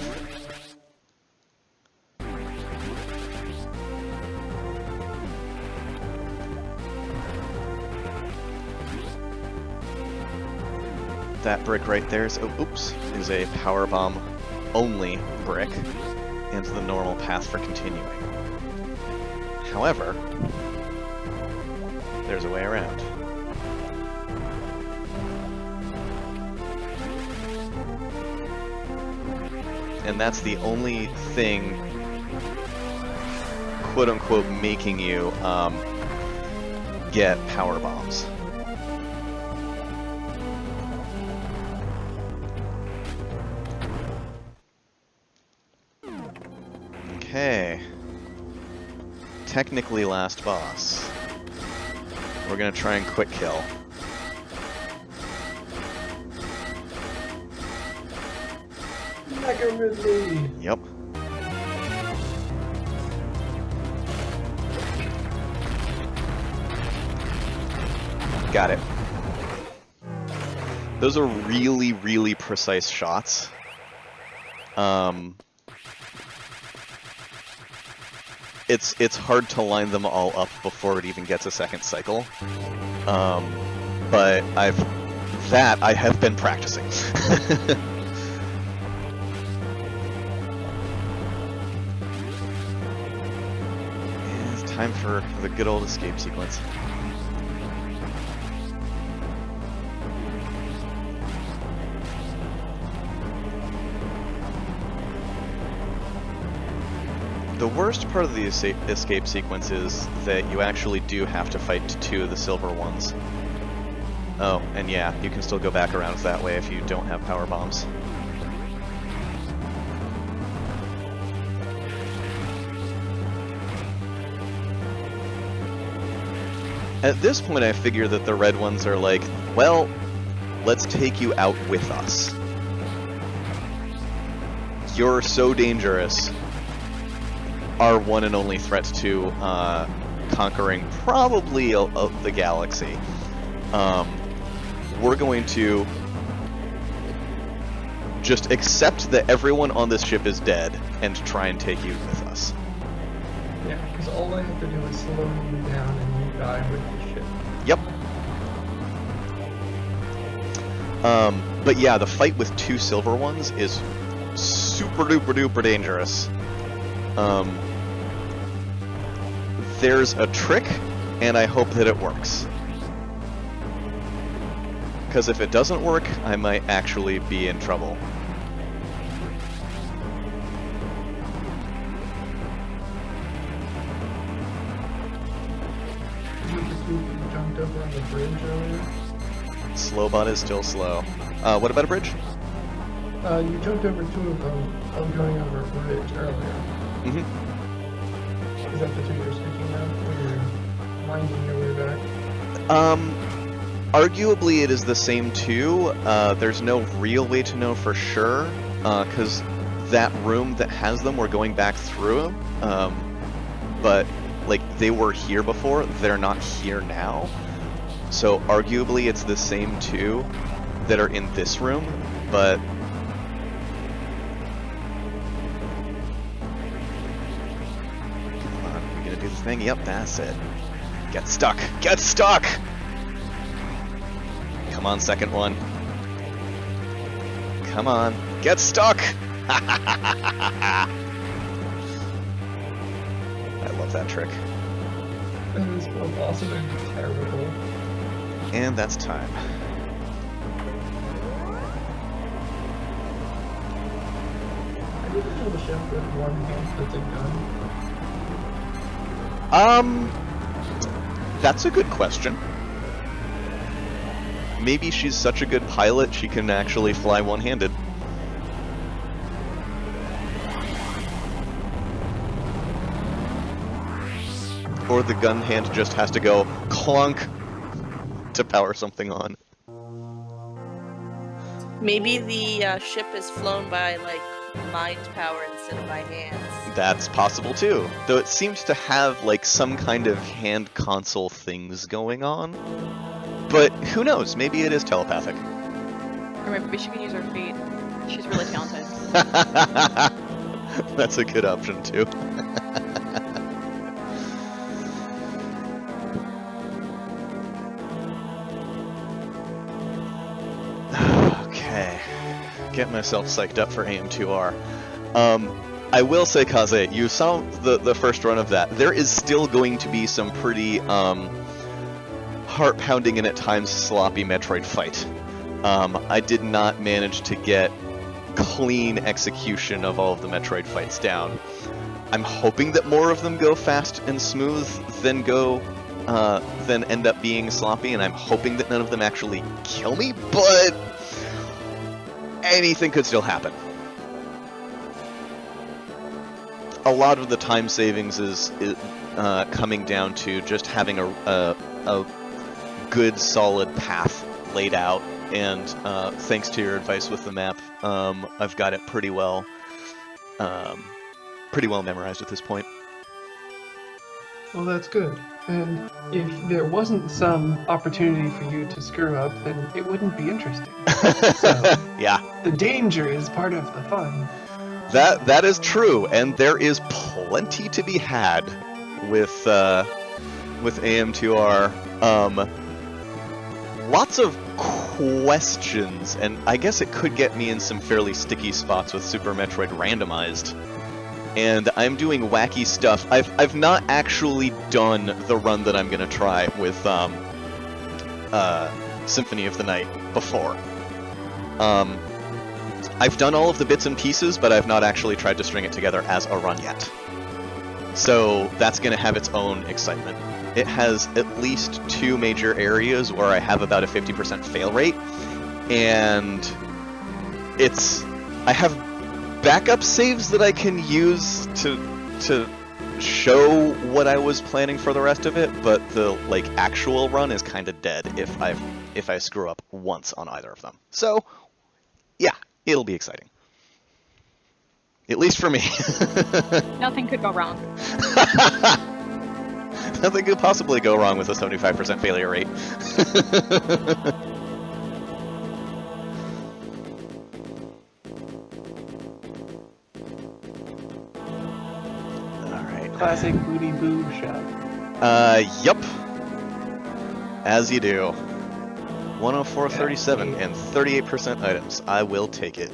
That brick right there is, is a power bomb only brick and the normal path for continuing. However, there's a way around. And that's the only thing, quote-unquote, making you get power bombs. Okay. Technically last boss. We're gonna try and quick kill. Mega Ridley! Yep. Got it. Those are really, really precise shots. It's hard to line them all up before it even gets a second cycle. But I have been practicing. It's time for the good old escape sequence. The worst part of the escape sequence is that you actually do have to fight two of the silver ones. Oh, and yeah, you can still go back around that way if you don't have power bombs. At this point, I figure that the red ones are like, well, let's take you out with us. You're so dangerous. Our one and only threat to conquering probably the galaxy. We're going to just accept that everyone on this ship is dead and try and take you with us. Yeah, because all I have to do is slow you down and you die with the ship. Yep. But yeah, the fight with 2 silver ones is super duper duper dangerous. There's a trick, and I hope that it works. Because if it doesn't work, I might actually be in trouble. You jumped over on the bridge earlier? Slowbot is still slow. What about a bridge? You jumped over 2 of them going over a bridge earlier. Mm-hmm. Is that the 2 you're speaking of? When you're winding your way back? Arguably it is the same 2. There's no real way to know for sure, because that room that has them, we're going back through them. But, like, they were here before, they're not here now. So arguably it's the same 2 that are in this room, but... Come on, you gonna do the thing? Yep, that's it. Get stuck! Get stuck! Come on, second one. Come on. Get stuck! I love that trick. That is both awesome and terrible. And that's time. I didn't know the ship with 1 hand that's a gun. That's a good question. Maybe she's such a good pilot she can actually fly one-handed. Or the gun hand just has to go clunk to power something on. Maybe the ship is flown by, like, mind power instead of by hands. That's possible too, though it seems to have like some kind of hand console things going on. But who knows, maybe it is telepathic. Or maybe she can use her feet. She's really talented. That's a good option too. Okay, get myself psyched up for AM2R. I will say, Kaze, you saw the first run of that. There is still going to be some pretty heart-pounding and at times sloppy Metroid fight. I did not manage to get clean execution of all of the Metroid fights down. I'm hoping that more of them go fast and smooth than end up being sloppy, and I'm hoping that none of them actually kill me, but anything could still happen. A lot of the time savings is coming down to just having a good, solid path laid out, and thanks to your advice with the map, I've got it pretty well memorized at this point. Well, that's good. And if there wasn't some opportunity for you to screw up, then it wouldn't be interesting. So, yeah. the danger is part of the fun. That is true, and there is plenty to be had with AM2R. Lots of questions, and I guess it could get me in some fairly sticky spots with Super Metroid Randomized. And I'm doing wacky stuff. I've not actually done the run that I'm gonna try with Symphony of the Night before. I've done all of the bits and pieces, but I've not actually tried to string it together as a run yet. So that's going to have its own excitement. It has at least 2 major areas where I have about a 50% fail rate, and I have backup saves that I can use to show what I was planning for the rest of it, but the actual run is kind of dead if I screw up once on either of them. So yeah, it'll be exciting. At least for me. Nothing could go wrong. Nothing could possibly go wrong with a 75% failure rate. Alright, classic booty boo shop. Yup. As you do. 104.37 and 38% items. I will take it.